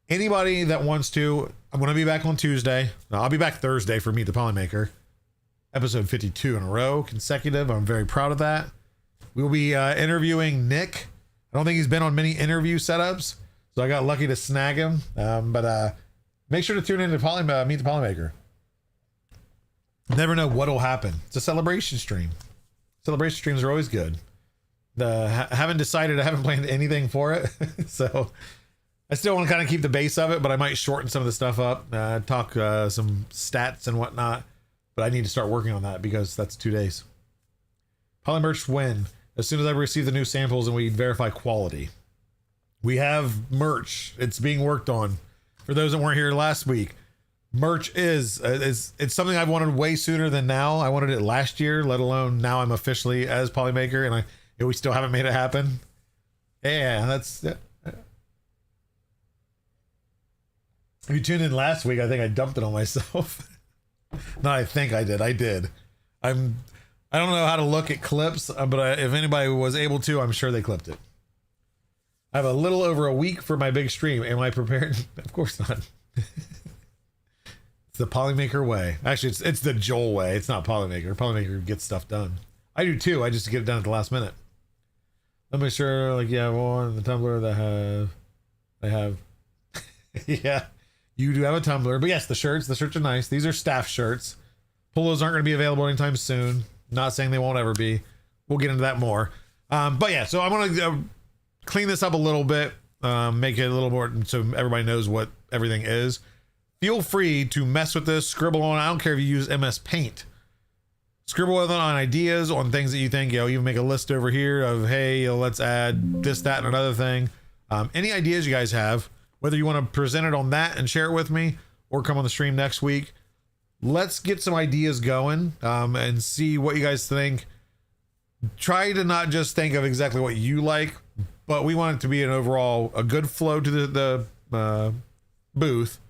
Anybody that wants to, I'm going to be back on Tuesday. No, I'll be back Thursday for Meet the Polymaker. Episode 52 in a row, consecutive. I'm very proud of that. We'll be interviewing Nick. I don't think he's been on many interview setups, so I got lucky to snag him. But make sure to tune in to Meet the Polymaker. Never know what'll happen. It's a celebration stream. Celebration streams are always good. Haven't decided. I haven't planned anything for it, so I still want to kind of keep the base of it, but I might shorten some of the stuff up, talk some stats and whatnot. But I need to start working on that because that's 2 days. Polymerch when? As soon as I receive the new samples and we verify quality. We have merch. It's being worked on. For those that weren't here last week, merch is it's something I've wanted way sooner than now. I wanted it last year, let alone now I'm officially as Polymaker, and we still haven't made it happen. Yeah, that's. If you tuned in last week, I think I dumped it on myself. No, I think I did. I did. I don't know how to look at clips, but if anybody was able to, I'm sure they clipped it. I have a little over a week for my big stream. Am I prepared? Of course not. It's the Polymaker way. Actually, it's the Joel way. It's not Polymaker. Polymaker gets stuff done. I do too. I just get it done at the last minute. Let me sure, one the Tumblr that they have. Yeah. You do have a Tumblr, but yes, the shirts are nice. These are staff shirts. Polos aren't going to be available anytime soon. Not saying they won't ever be. We'll get into that more. But yeah, so I'm going to clean this up a little bit, make it a little more so everybody knows what everything is. Feel free to mess with this, scribble on. I don't care if you use MS Paint. scribble on ideas, on things that you think, you make a list over here of, hey, let's add this, that, and another thing. Any ideas you guys have, whether you want to present it on that and share it with me or come on the stream next week, let's get some ideas going, and see what you guys think. Try to not just think of exactly what you like, but we want it to be an overall, a good flow to the booth.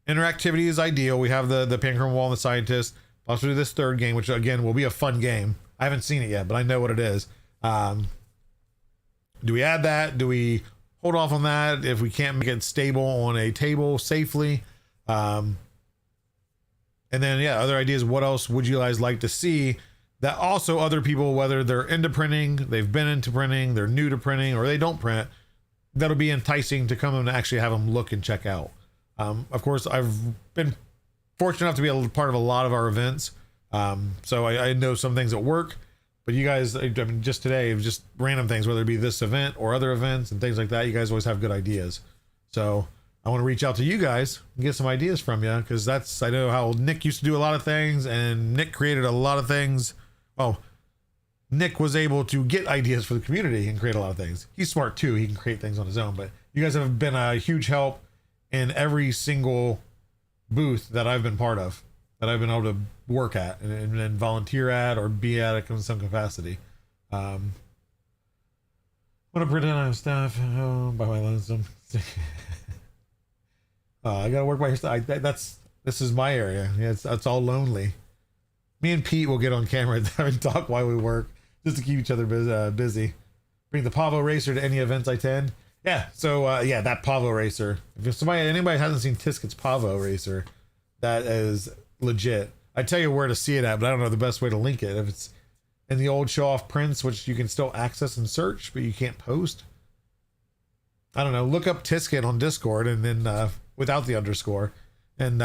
Interactivity is ideal. We have the Panchrome Wall and the Scientist. Also do this third game, which again will be a fun game. I haven't seen it yet, but I know what it is. Do we add that? Do we hold off on that if we can't make it stable on a table safely? And then, yeah, other ideas. What else would you guys like to see that also other people, whether they're into printing, they've been into printing, they're new to printing, or they don't print, that'll be enticing to come and actually have them look and check out. Of course, I've been fortunate enough to be a part of a lot of our events. So I know some things that work, but you guys, I mean, just today, just random things, whether it be this event or other events and things like that, you guys always have good ideas. So I want to reach out to you guys and get some ideas from you, because I know how Nick used to do a lot of things, and Nick created a lot of things. Oh, Nick was able to get ideas for the community and create a lot of things. He's smart too. He can create things on his own, but you guys have been a huge help in every single booth that I've been part of, that I've been able to work at and volunteer at or be at in some capacity. Want to pretend I'm stuff by my lonesome. I gotta work by your stuff. This is my area. Yeah, it's all lonely. Me and Pete will get on camera and talk while we work, just to keep each other busy. Bring the Pavo Racer to any events I attend. Yeah, so yeah, that Pavo Racer. If anybody hasn't seen Tisket's Pavo Racer, that is legit. I tell you where to see it at, but I don't know the best way to link it. If it's in the old show-off prints, which you can still access and search, but you can't post. I don't know. Look up Tisket on Discord, and then without the underscore, and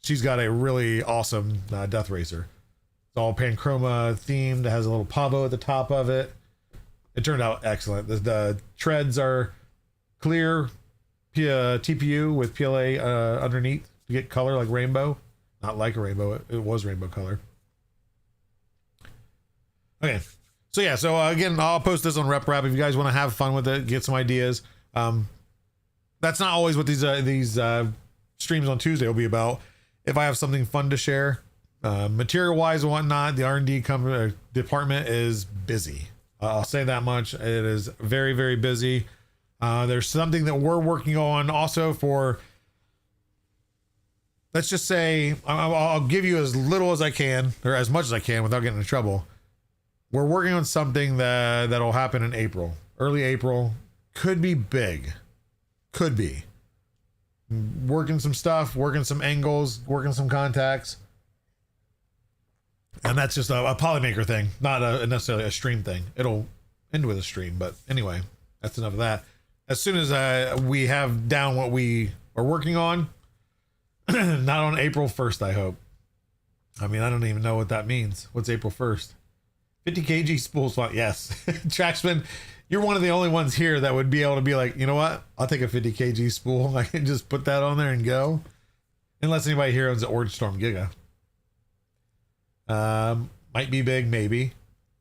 she's got a really awesome Death Racer. It's all Panchroma themed. It has a little Pavo at the top of it. It turned out excellent. The treads are clear TPU with PLA underneath to get color like rainbow. Not like a rainbow. It was rainbow color. Okay. So yeah. So again, I'll post this on RepRap if you guys want to have fun with it, get some ideas. That's not always what these streams on Tuesday will be about. If I have something fun to share, material wise and whatnot, the R&D department is busy. I'll say that much. It is very, very busy. There's something that we're working on also for, let's just say, I'll give you as little as I can, or as much as I can without getting in trouble. We're working on something that'll happen in April, early April. Could be big. Could be. Working some stuff, working some angles, working some contacts. And that's just a Polymaker thing, not necessarily a stream thing. It'll end with a stream, but anyway, that's enough of that. As soon as we have down what we are working on, not on April 1st, I hope. I mean, I don't even know what that means. What's April 1st? 50 kg spool swap. Yes. Tracksman, you're one of the only ones here that would be able to be like, you know what? I'll take a 50 kg spool. I can just put that on there and go. Unless anybody here owns an Orange Storm Giga. Might be big, maybe.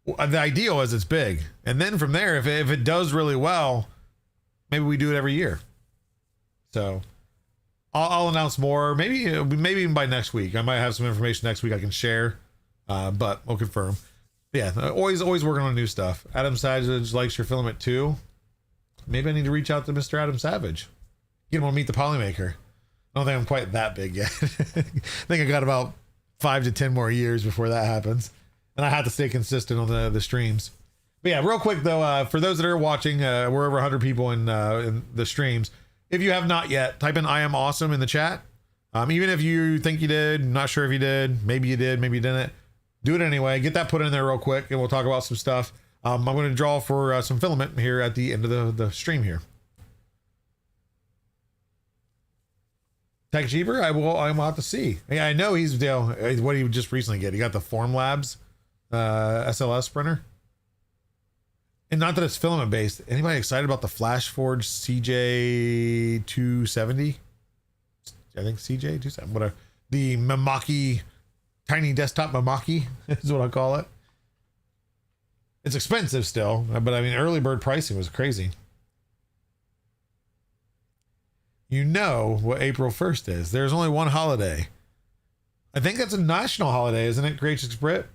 The ideal is it's big. And then from there, if it does really well, maybe we do it every year. So I'll announce more. Maybe even by next week. I might have some information next week I can share. But we'll confirm. Yeah, always working on new stuff. Adam Savage likes your filament too. Maybe I need to reach out to Mr. Adam Savage. Get him to meet the Polymaker. I don't think I'm quite that big yet. I think I got about 5 to 10 more years before that happens. And I have to stay consistent on the streams. But yeah, real quick though, for those that are watching, we're over 100 people in the streams. If you have not yet, type in I am awesome in the chat. Even if you think you did, not sure if you did, maybe you did, maybe you didn't. Do it anyway. Get that put in there real quick, and we'll talk about some stuff. I'm going to draw for some filament here at the end of the stream here. Tech Jeeper, I'm out to see. Yeah, I know he's what did he just recently get? He got the Formlabs SLS printer. And not that it's filament based. Anybody excited about the FlashForge CJ270? I think CJ270, whatever. The Mamaki tiny desktop Mamaki is what I call it. It's expensive still, but I mean, early bird pricing was crazy. You know what April 1st is. There's only one holiday. I think that's a national holiday, isn't it, Gracious Brit?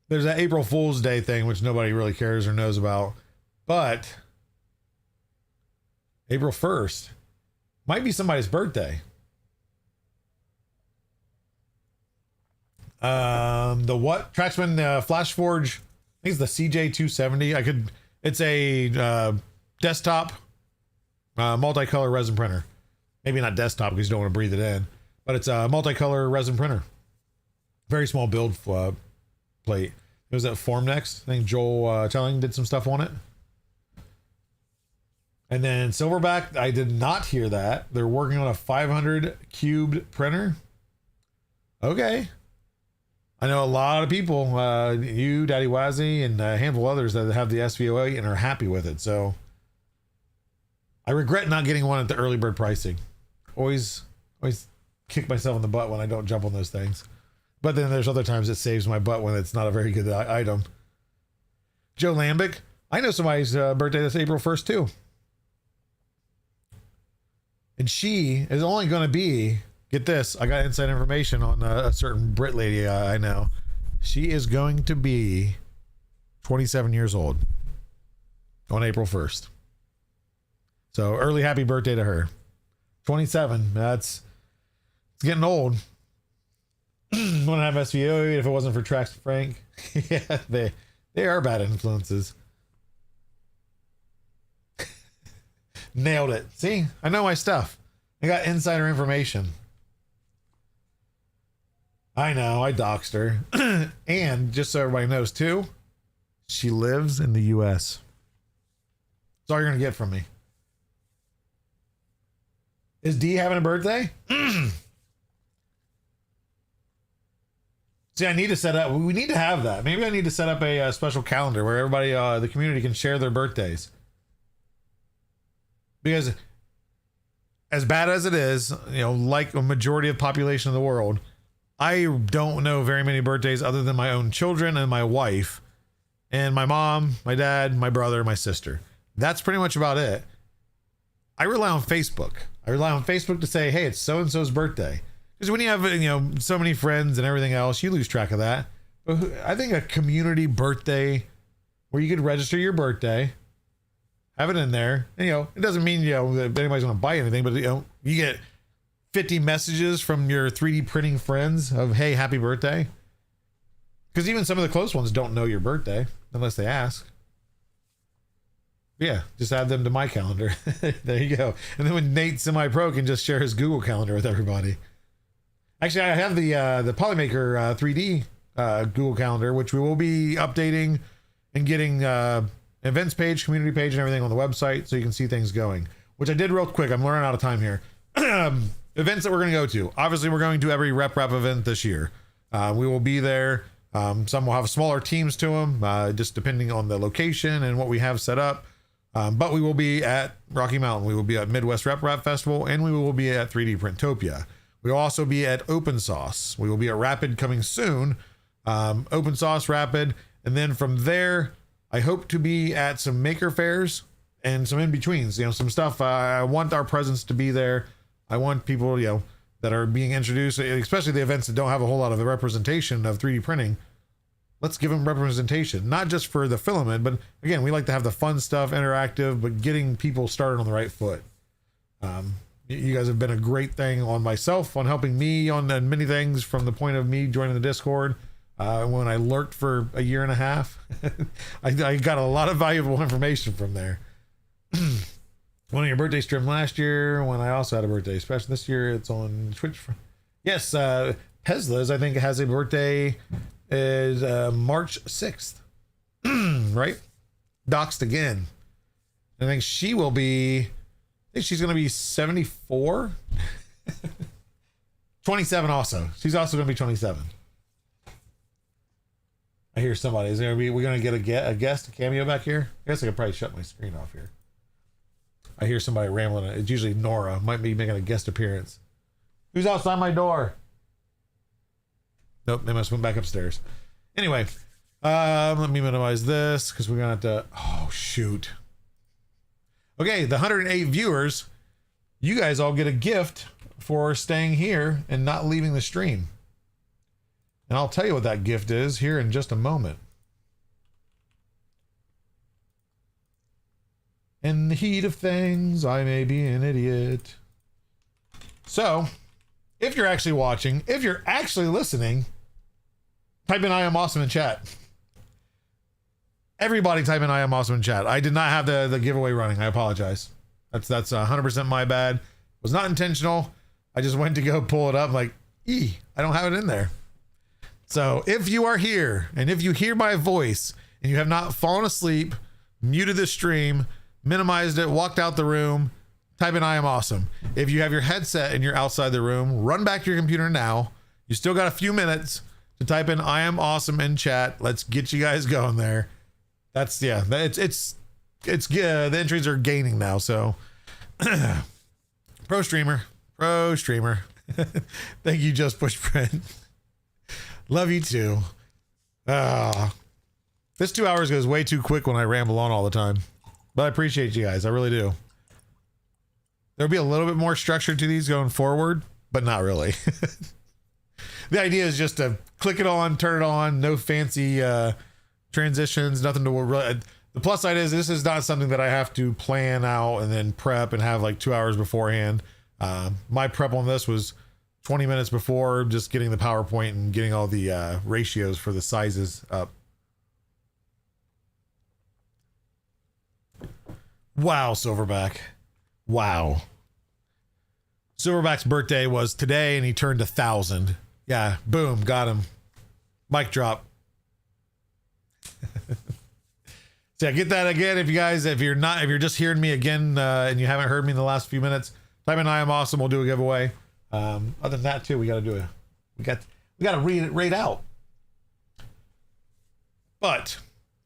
There's that April Fool's Day thing, which nobody really cares or knows about. But April 1st might be somebody's birthday. The what? Traxman Flash Forge, I think it's the CJ270. It's a desktop multicolor resin printer. Maybe not desktop because you don't want to breathe it in, but it's a multicolor resin printer. Very small build plate. It was at Formnext. I think Joel Telling did some stuff on it. And then Silverback, I did not hear that. They're working on a 500 cubed printer. Okay. I know a lot of people, you, Daddy Wazzy, and a handful of others that have the SVO8 and are happy with it. So I regret not getting one at the early bird pricing. Always kick myself in the butt when I don't jump on those things. But then there's other times it saves my butt when it's not a very good item. Joe Lambic, I know somebody's birthday this April 1st too. And she is only going to be, get this, I got inside information on a certain Brit lady I know. She is going to be 27 years old on April 1st. So early happy birthday to her. 27, it's getting old. Wouldn't have SVO if it wasn't for Trax Frank. Yeah, they are bad influences. Nailed it. See, I know my stuff. I got insider information. I know, I doxed her. And just so everybody knows too, she lives in the US. That's all you're gonna get from me. Is D having a birthday? See, I need to set up, we need to have that. Maybe I need to set up a special calendar where everybody, the community can share their birthdays. Because as bad as it is, you know, like a majority of the population of the world, I don't know very many birthdays other than my own children and my wife and my mom, my dad, my brother, my sister. That's pretty much about it. I rely on Facebook. I rely on Facebook to say, hey, it's so-and-so's birthday. Because when you have, you know, so many friends and everything else, you lose track of that. But I think a community birthday where you could register your birthday, have it in there, and, you know, it doesn't mean, you know, that anybody's going to buy anything, but, you know, you get 50 messages from your 3D printing friends of, hey, happy birthday. Because even some of the close ones don't know your birthday unless they ask. Yeah, just add them to my calendar. There you go. And then when Nate Semi-Pro can just share his Google Calendar with everybody. Actually, I have the Polymaker 3D Google Calendar, which we will be updating and getting events page, community page, and everything on the website so you can see things going. Which I did real quick. I'm running out of time here. Events that we're going to go to. Obviously, we're going to every Rep event this year. We will be there. Some will have smaller teams to them, just depending on the location and what we have set up. But we will be at Rocky Mountain. We will be at Midwest Rep Festival, and we will be at 3D Printopia. We will also be at Open Sauce. We will be at Rapid coming soon. Open Sauce, Rapid. And then from there, I hope to be at some maker fairs and some in-betweens. You know, some stuff. I want our presence to be there. I want people, you know, that are being introduced, especially the events that don't have a whole lot of the representation of 3D printing. Let's give them representation, not just for the filament, but again, we like to have the fun stuff, interactive, but getting people started on the right foot. You guys have been a great thing on myself, on helping me on many things from the point of me joining the Discord. When I lurked for a year and a half, I got a lot of valuable information from there. One of your birthday stream last year, when I also had a birthday special this year, it's on Twitch. Yes, Pesla's, I think, has a birthday is March 6th, right? Doxed again. I think she will be, I think she's going to be 74. 27 also. She's also going to be 27. I hear somebody. Is there we're going to get a guest, a cameo back here? I guess I could probably shut my screen off here. I hear somebody rambling. It's usually Nora. Might be making a guest appearance. Who's outside my door? Nope, they must went back upstairs. Anyway, let me minimize this because we're gonna have to. Oh shoot. Okay, the 108 viewers, you guys all get a gift for staying here and not leaving the stream. And I'll tell you what that gift is here in just a moment. In the heat of things, I may be an idiot. So, if you're actually watching, if you're actually listening, type in I am awesome in chat. Everybody type in I am awesome in chat. I did not have the giveaway running. I apologize. That's 100% my bad. It was not intentional. I just went to go pull it up like, I don't have it in there. So if you are here and if you hear my voice and you have not fallen asleep, muted the stream, minimized it, walked out the room, type in I am awesome. If you have your headset and you're outside the room, run back to your computer now. You still got a few minutes to type in I am awesome in chat. Let's get you guys going there. That's the entries are gaining now. So pro streamer. Thank you, Just Push Print. Love you too. This 2 hours goes way too quick when I ramble on all the time. But I appreciate you guys. I really do. There'll be a little bit more structure to these going forward, but not really. The idea is just to click it on, turn it on, no fancy transitions, nothing to really. The plus side is this is not something that I have to plan out and then prep and have like 2 hours beforehand. My prep on this was 20 minutes before, just getting the PowerPoint and getting all the ratios for the sizes up. Wow, Silverback. Wow. Silverback's birthday was today and he turned 1,000. Yeah, boom, got him. Mic drop. So yeah, get that again. If you're just hearing me again and you haven't heard me in the last few minutes, type in I am awesome. We'll do a giveaway. Other than that too, we got to read it right out. But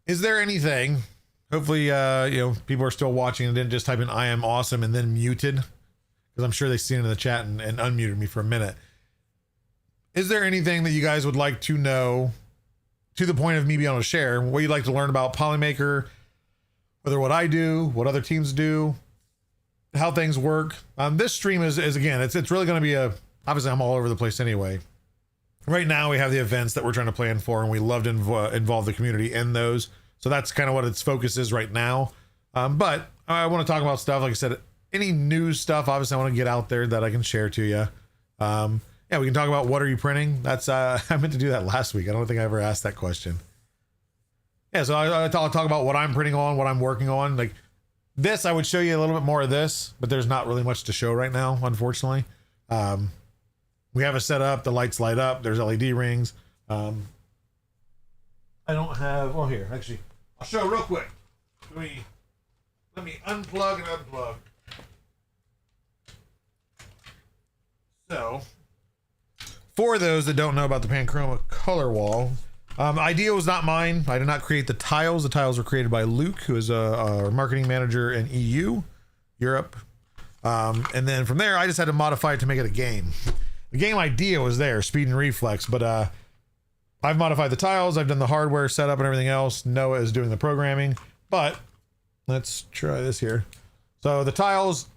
is there anything, hopefully, people are still watching and didn't just type in I am awesome and then muted, because I'm sure they've seen it in the chat and unmuted me for a minute. Is there anything that you guys would like to know, to the point of me being able to share what you'd like to learn about Polymaker, whether what I do, what other teams do, how things work? This stream is again, it's really going to be obviously I'm all over the place anyway. Right now we have the events that we're trying to plan for, and we love to involve the community in those. So that's kind of what its focus is right now. But I want to talk about stuff, like I said, any news stuff. Obviously I want to get out there that I can share to you. Yeah, we can talk about what are you printing. That's I meant to do that last week. I don't think I ever asked that question. Yeah, so I'll talk about what I'm printing on, what I'm working on. Like this, I would show you a little bit more of this, but there's not really much to show right now, unfortunately. We have it set up, the lights light up, there's LED rings. I don't have, well here, actually, I'll show real quick. Let me unplug and unplug. So, for those that don't know about the Panchroma color wall, idea was not mine. I did not create the tiles. The tiles were created by Luke, who is our marketing manager in EU, Europe. And then from there, I just had to modify it to make it a game. The game idea was there, speed and reflex, but I've modified the tiles. I've done the hardware setup and everything else. Noah is doing the programming, but let's try this here. So the tiles,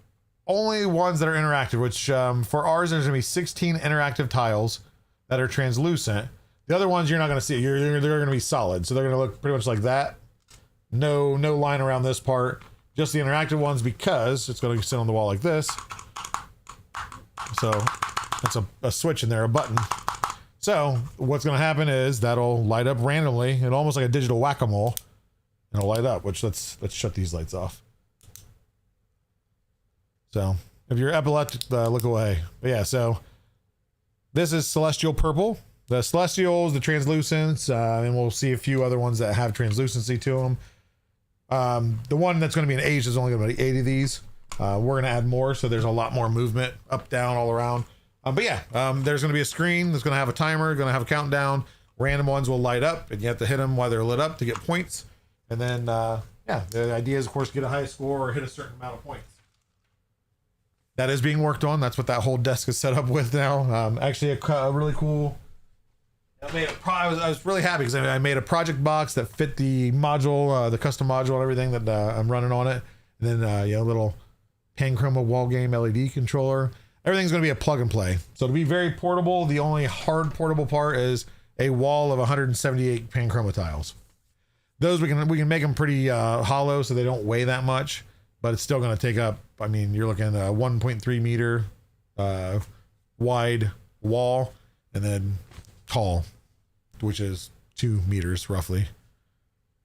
only ones that are interactive, which for ours, there's gonna be 16 interactive tiles that are translucent. The other ones you're not gonna see. They're gonna be solid, so they're gonna look pretty much like that. No line around this part. Just the interactive ones, because it's gonna sit on the wall like this. So that's a switch in there, a button. So what's gonna happen is that'll light up randomly, and almost like a digital whack-a-mole, and it'll light up. Which let's shut these lights off. So if you're epileptic, look away. But yeah, so this is Celestial Purple. The Celestials, the Translucents, and we'll see a few other ones that have translucency to them. The one that's going to be in Asia is only going to be 80 of these. We're going to add more, so there's a lot more movement up, down, all around. But yeah, there's going to be a screen that's going to have a timer, going to have a countdown. Random ones will light up, and you have to hit them while they're lit up to get points. And then, yeah, the idea is, of course, get a high score or hit a certain amount of points. That is being worked on. That's what that whole desk is set up with now. Actually, a really cool I was really happy because I made a project box that fit the module, the custom module and everything that I'm running on it. And then, a little pan chroma wall game LED controller. Everything's going to be a plug and play. So to be very portable, the only hard portable part is a wall of 178 pan chroma tiles. Those we can make them pretty hollow so they don't weigh that much, but it's still going to take up, I mean, you're looking at a 1.3 meter wide wall and then tall, which is 2 meters roughly.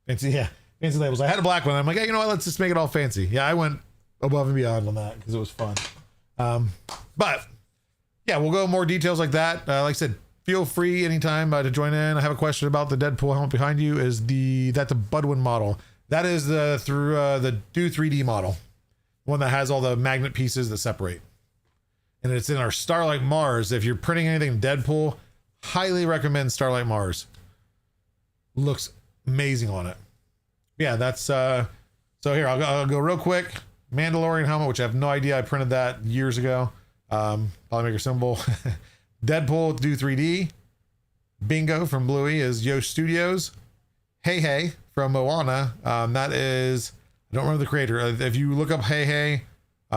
Fancy labels. I had a black one. I'm like, hey, you know what? Let's just make it all fancy. Yeah, I went above and beyond on that because it was fun. But yeah, we'll go more details like that. Like I said, feel free anytime to join in. I have a question about the Deadpool helmet behind you. Is that the Budwin model? That is through the Do 3D model, one that has all the magnet pieces that separate. And it's in our Starlight Mars. If you're printing anything Deadpool, highly recommend Starlight Mars. Looks amazing on it. Yeah, that's so here I'll go real quick. Mandalorian helmet, which I have no idea. I printed that years ago. Polymaker symbol. Deadpool Do 3D. Bingo from Bluey is Yosh Studios. Hey Hey from Moana. That is, I don't remember the creator. If you look up Hey Hey,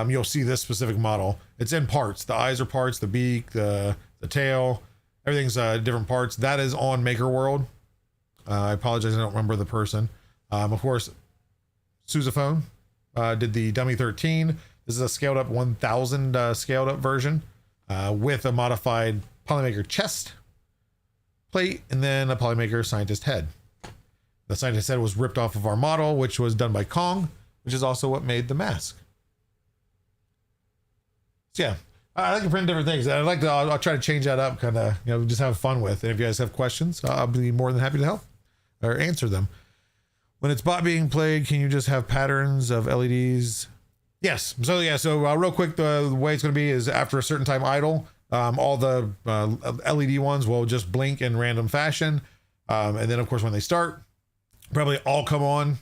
you'll see this specific model. It's in parts. The eyes are parts, the beak, the tail, everything's different parts. That is on Maker World. I apologize, I don't remember the person. Of course, Sousaphone did the Dummy 13. This is a scaled up 1000 scaled up version with a modified Polymaker chest plate and then a Polymaker scientist head. The scientist head was ripped off of our model, which was done by Kong, which is also what made the mask. So yeah, I like to print different things. I'll try to change that up, kind of, just have fun with. And if you guys have questions, I'll be more than happy to help or answer them. When it's bot being played, can you just have patterns of LEDs? Yes. So real quick, the way it's going to be is after a certain time idle, all the LED ones will just blink in random fashion. And then of course, when they start, probably all come on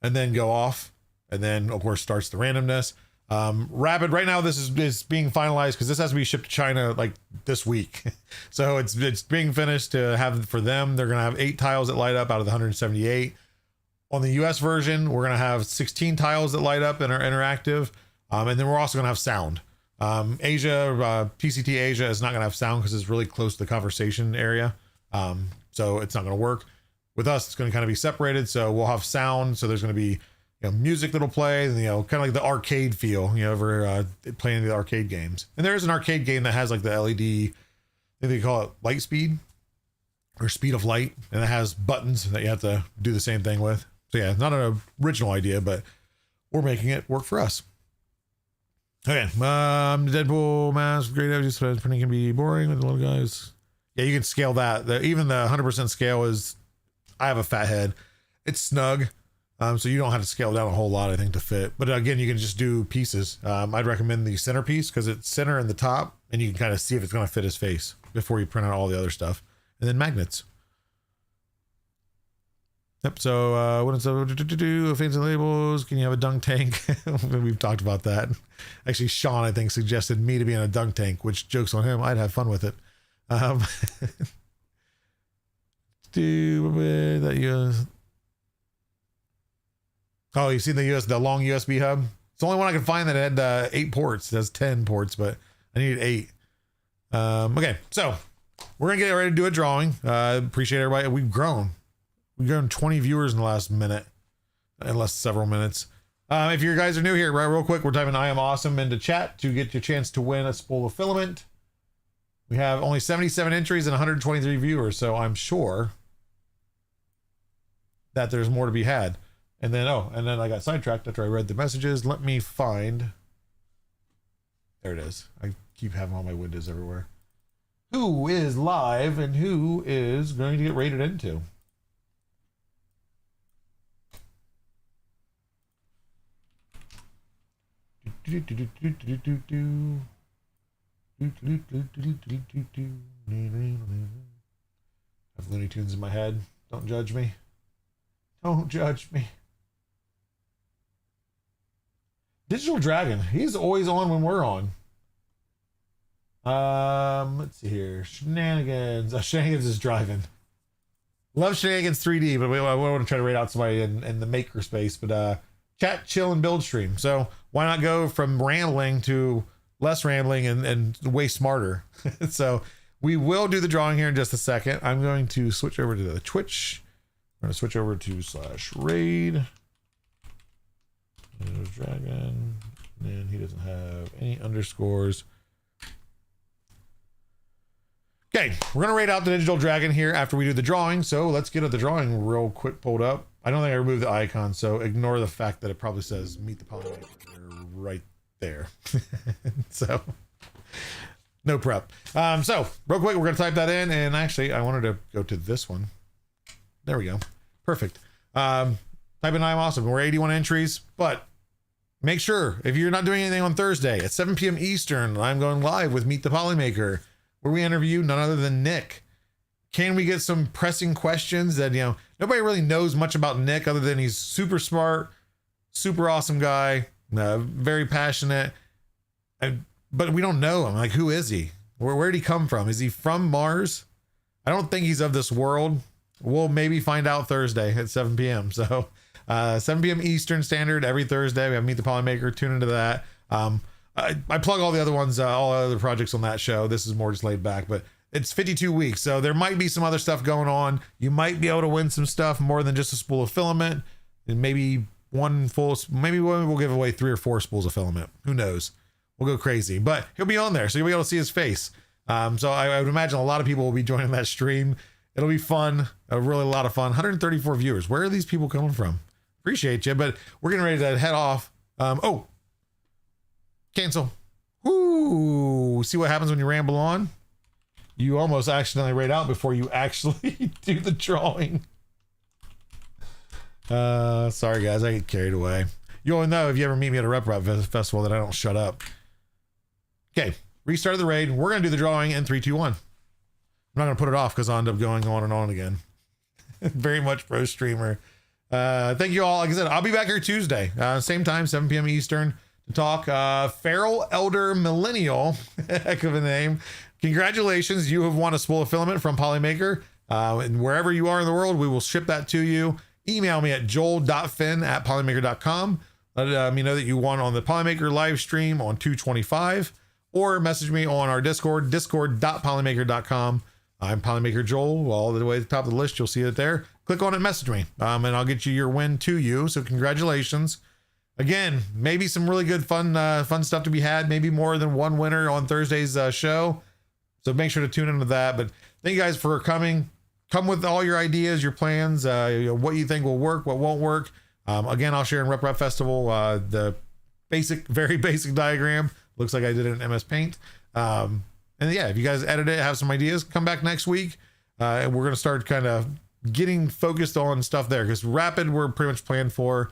and then go off. And then of course starts the randomness. Rapid right now, this is being finalized because this has to be shipped to China like this week. So it's being finished to have for them. They're going to have 8 tiles that light up out of the 178. On the US version, we're going to have 16 tiles that light up and are interactive. And then we're also going to have sound. Asia, PCT Asia is not going to have sound because it's really close to the conversation area. So it's not going to work. With us, it's going to kind of be separated. So we'll have sound. So there's going to be music that'll play, and, kind of like the arcade feel, over playing the arcade games. And there is an arcade game that has like the LED, I think they call it light speed or speed of light. And it has buttons that you have to do the same thing with. So yeah, not an original idea, but we're making it work for us. Okay. Deadpool mask, great. Just printing can be boring with the little guys. Yeah, you can scale that. Even the 100% scale is, I have a fat head. It's snug. So you don't have to scale down a whole lot, I think, to fit. But again, you can just do pieces. I'd recommend the center piece because it's center in the top, and you can kind of see if it's going to fit his face before you print out all the other stuff. And then magnets. Yep. So what is fancy labels? Can you have a dunk tank? We've talked about that. Actually, Sean, I think, suggested me to be in a dunk tank, which, jokes on him, I'd have fun with it. Do that you. Oh, you see the long USB hub? It's the only one I can find that had 8 ports. It has 10 ports, but I needed 8. Okay, so we're gonna get ready to do a drawing. Appreciate everybody. We've grown 20 viewers in the last minute, unless several minutes. If you guys are new here, right, real quick, we're typing "I am awesome" into chat to get your chance to win a spool of filament. We have only 77 entries and 123 viewers, so I'm sure that there's more to be had. And then I got sidetracked after I read the messages. Let me find. There it is. I keep having all my windows everywhere. Who is live and who is going to get rated into? I have Looney Tunes in my head. Don't judge me. Don't judge me. Digital Dragon. He's always on when we're on. Let's see here. Shenanigans. Shenanigans is driving. Love Shenanigans 3D, but we want to try to rate out somebody in the maker space. But chat, chill, and build stream. So why not go from rambling to less rambling and way smarter? So we will do the drawing here in just a second. I'm going to switch over to the Twitch. I'm going to switch over to /raid. There's Dragon. And he doesn't have any underscores. Okay, we're going to raid out the digital dragon here after we do the drawing. So let's get at the drawing real quick pulled up. I don't think I removed the icon, so ignore the fact that it probably says meet the polymaker right there. So no prep. So real quick, we're going to type that in. And actually, I wanted to go to this one. There we go. Perfect. Type in I'm awesome. We're 81 entries, but make sure if you're not doing anything on Thursday at 7 p.m. Eastern, I'm going live with Meet the Polymaker, where we interview none other than Nick. Can we get some pressing questions that, nobody really knows much about Nick other than he's super smart, super awesome guy, very passionate, but we don't know him. Like, who is he? Where did he come from? Is he from Mars? I don't think he's of this world. We'll maybe find out Thursday at 7 p.m. So 7 p.m. Eastern Standard every Thursday. We have Meet the Polymaker. Tune into that. I plug all the other ones, all other projects on that show. This is more just laid back, but it's 52 weeks. So there might be some other stuff going on. You might be able to win some stuff more than just a spool of filament, and maybe maybe we'll give away 3 or 4 spools of filament. Who knows? We'll go crazy, but he'll be on there. So you'll be able to see his face. So I would imagine a lot of people will be joining that stream. It'll be fun. Really a lot of fun. 134 viewers. Where are these people coming from? Appreciate you, but we're getting ready to head off. Cancel. Ooh, see what happens when you ramble on? You almost accidentally raid out before you actually do the drawing. Sorry guys, I get carried away. You only know if you ever meet me at a Rep Festival that I don't shut up. Okay, restarted the raid. We're gonna do the drawing in 3, 2, 1. I'm not gonna put it off because I'll end up going on and on again. Very much pro streamer. Thank you all. Like I said, I'll be back here Tuesday, same time, 7 p.m. Eastern, to talk. Feral Elder Millennial, heck of a name. Congratulations, you have won a spool of filament from Polymaker. And wherever you are in the world, we will ship that to you. Email me at joel.finn@polymaker.com. Let me know that you won on the Polymaker live stream on 2/25, or message me on our Discord, discord.polymaker.com. I'm Polymaker Joel. All the way at the top of the list, you'll see it there. Click on it, message me, and I'll get you your win to you. So congratulations. Again, maybe some really good fun stuff to be had. Maybe more than one winner on Thursday's show. So make sure to tune into that. But thank you guys for coming. Come with all your ideas, your plans, what you think will work, what won't work. Again, I'll share in Rep Festival the very basic diagram. Looks like I did it in MS Paint. And yeah, if you guys edit it, have some ideas, come back next week. And we're going to start kind of getting focused on stuff there, because Rapid we're pretty much planned for,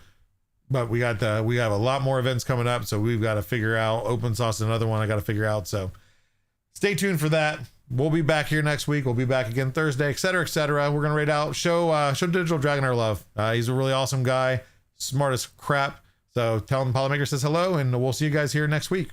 but we have a lot more events coming up. So we've got to figure out. Open Source is another one I got to figure out. So stay tuned for that. We'll be back here next week. We'll be back again Thursday, etc., etc. We're going to raid out, show Digital Dragon our love. He's a really awesome guy, smart as crap. So tell him Polymaker says hello, and we'll see you guys here next week.